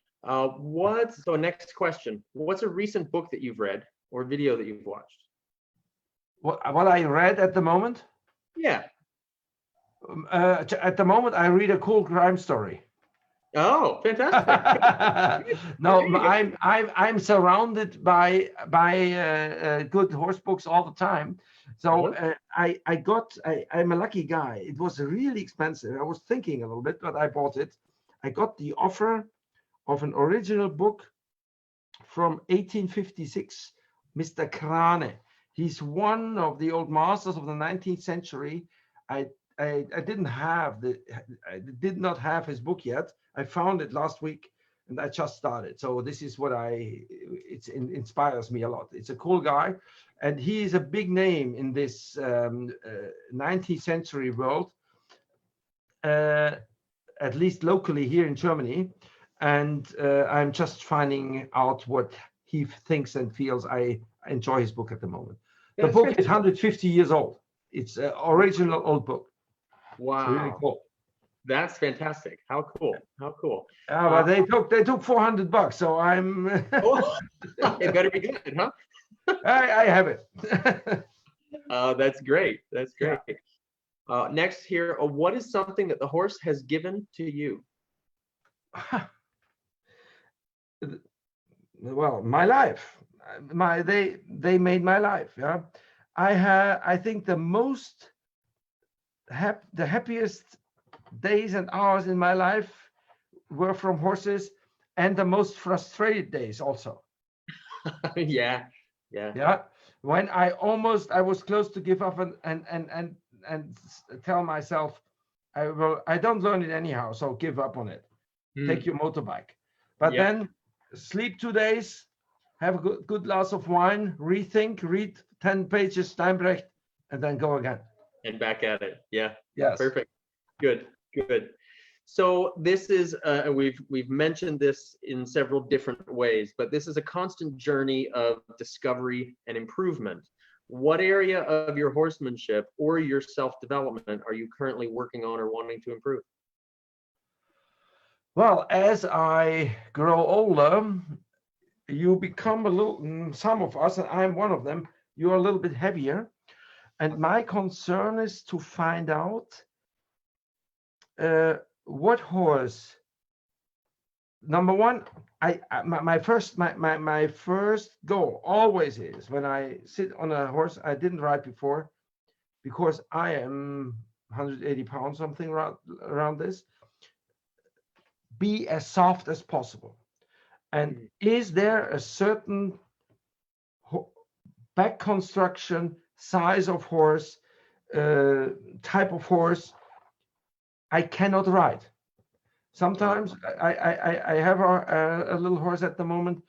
So next question. What's a recent book that you've read or video that you've watched? What I read at the moment? Yeah. At the moment, I read a cool crime story. Oh, fantastic! No, I'm surrounded by good horse books all the time. So I'm a lucky guy. It was really expensive. I was thinking a little bit, but I bought it. I got the offer of an original book from 1856, Mr. Krane. He's one of the old masters of the 19th century. I did not have his book yet. I found it last week and I just started. So this is what it inspires me a lot. It's a cool guy. And he is a big name in this 19th century world, at least locally here in Germany. And I'm just finding out what he thinks and feels. I enjoy his book at the moment. The book is 150 years old. It's an original old book. Wow. It's really cool. That's fantastic. How cool. Well, they took $400, so I'm. It better be good, huh? I have it. That's great. Next here, what is something that the horse has given to you? Well, my life. They made my life. Yeah, I think the happiest days and hours in my life were from horses, and the most frustrated days also. Yeah. When I was close to give up and tell myself, I don't learn it anyhow, so give up on it. Take your motorbike. But then sleep 2 days, have a good glass of wine, read 10 pages Steinbrecht, and then go again. And back at it. Yeah. Yes. Perfect. Good. So this is, we've mentioned this in several different ways, but this is a constant journey of discovery and improvement. What area of your horsemanship or your self-development are you currently working on or wanting to improve? Well, as I grow older, you become a little, some of us, and I'm one of them, you're a little bit heavier. And my concern is to find out what horse. Number one, my first goal always is when I sit on a horse I didn't ride before, because I am 180 pounds, something around this. Be as soft as possible. And is there a certain back construction size of horse, type of horse, I cannot ride. Sometimes I have a little horse at the moment.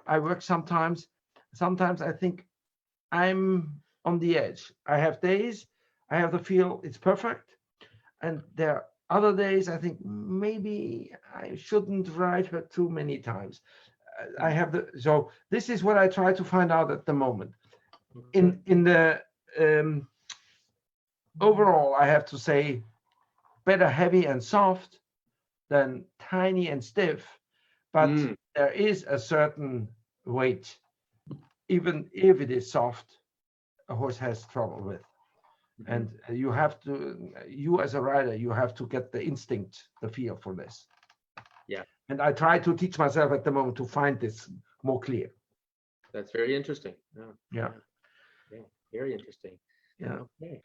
I work sometimes. Sometimes I think I'm on the edge. I have days I have the feel it's perfect, and there are other days I think maybe I shouldn't ride her too many times. I have so this is what I try to find out at the moment. In the overall, I have to say better heavy and soft than tiny and stiff, but there is a certain weight, even if it is soft, a horse has trouble with. And you have to, you as a rider, you have to get the instinct, the feel for this. Yeah. And I try to teach myself at the moment to find this more clear. That's very interesting. Yeah. Very interesting. Yeah. Okay.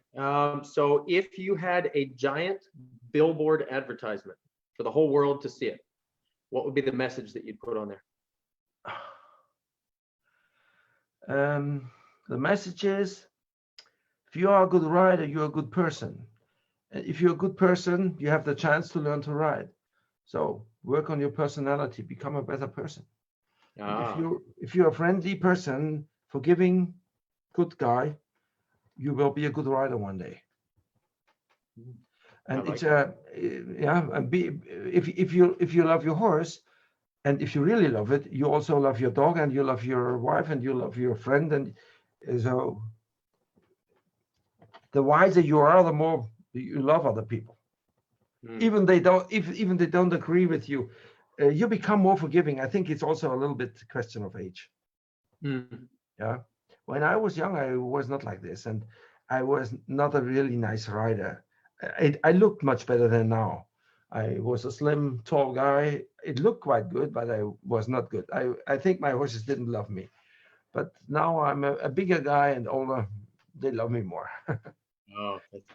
So if you had a giant billboard advertisement for the whole world to see it, what would be the message that you'd put on there? The message is, if you are a good rider, you're a good person. If you're a good person, you have the chance to learn to ride. So work on your personality, become a better person. If you're a friendly person, forgiving, good guy, you will be a good rider one day. And it's and if you love your horse, and if you really love it, you also love your dog, and you love your wife, and you love your friend, and so the wiser you are, the more you love other people. Even they don't agree with you, you become more forgiving. I think it's also a little bit a question of age. Yeah. When I was young, I was not like this, and I was not a really nice rider. I looked much better than now. I was a slim, tall guy. It looked quite good, but I was not good. I think my horses didn't love me. But now I'm a bigger guy and older. They love me more.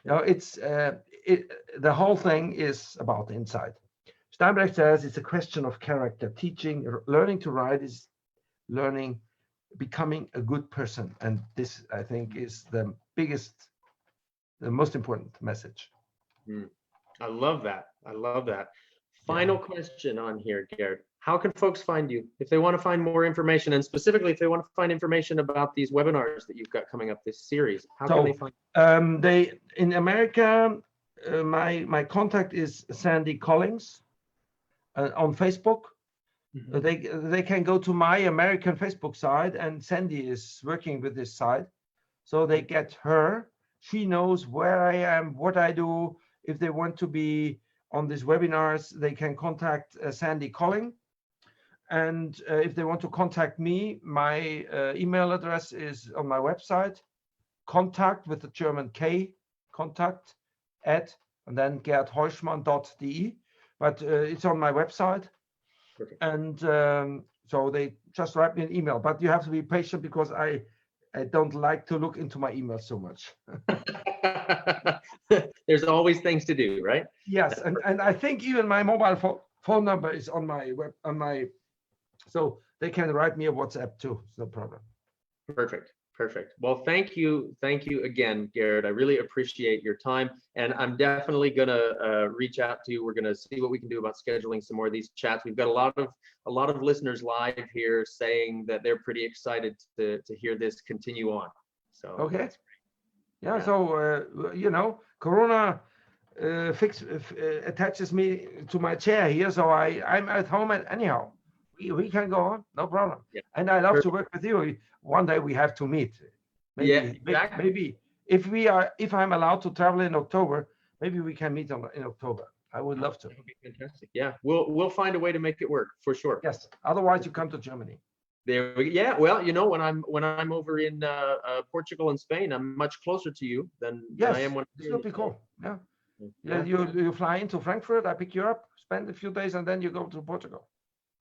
It's the whole thing is about the inside. Steinbeck says it's a question of character. Teaching, learning to ride is learning, becoming a good person. And this, I think, is the most important message. I love that. Final question on here, Gerd. How can folks find you if they want to find more information, and specifically if they want to find information about these webinars that you've got coming up this series? How can they find? They in America, my contact is Sandy Collins on Facebook. They can go to my American Facebook side, and Sandy is working with this side, so they get her. She knows where I am, what I do. If they want to be on these webinars, they can contact Sandy Collins. And if they want to contact me, my email address is on my website, contact with the German K, contact at, and then gerdheuschmann.de. But it's on my website. Perfect. And so they just write me an email. But you have to be patient because I don't like to look into my email so much. There's always things to do, right? Yes, and I think even my mobile phone number is on my so they can write me a WhatsApp too. It's no problem. Perfect. Well, thank you again, Gerd. I really appreciate your time, and I'm definitely gonna reach out to you. We're gonna see what we can do about scheduling some more of these chats. We've got a lot of listeners live here saying that they're pretty excited to hear this continue on. So okay, yeah. So Corona attaches me to my chair here, so I'm at home anyhow. We can go on, no problem. Yeah. And I love to work with you. One day we have to meet. Maybe, exactly. Maybe if I'm allowed to travel in October, maybe we can meet in October. I would love to. That would be fantastic. Yeah, we'll find a way to make it work for sure. Yes. Otherwise, you come to Germany. There we go. Yeah. Well, when I'm over in Portugal and Spain, I'm much closer to you than I am when. This would be cool. Yeah. You fly into Frankfurt. I pick you up, spend a few days, and then you go to Portugal.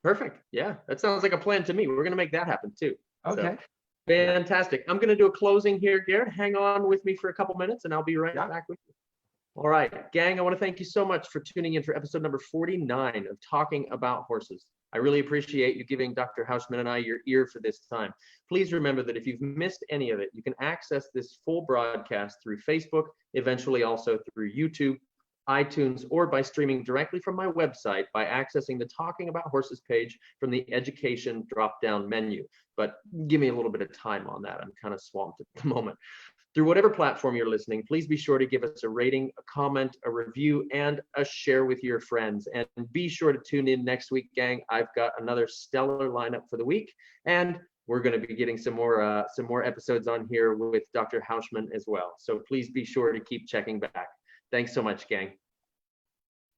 Perfect. Yeah, that sounds like a plan to me. We're going to make that happen too. Okay. So, fantastic. I'm going to do a closing here, Gerd. Hang on with me for a couple minutes and I'll be right back with you. All right, gang, I want to thank you so much for tuning in for episode number 49 of Talking About Horses. I really appreciate you giving Dr. Heuschmann and I your ear for this time. Please remember that if you've missed any of it, you can access this full broadcast through Facebook, eventually also through YouTube, iTunes, or by streaming directly from my website by accessing the Talking About Horses page from the Education drop-down menu. But give me a little bit of time on that. I'm kind of swamped at the moment. Through whatever platform you're listening, please be sure to give us a rating, a comment, a review, and a share with your friends. And be sure to tune in next week, gang. I've got another stellar lineup for the week, and we're going to be getting some more episodes on here with Dr. Heuschmann as well. So please be sure to keep checking back. Thanks so much, gang.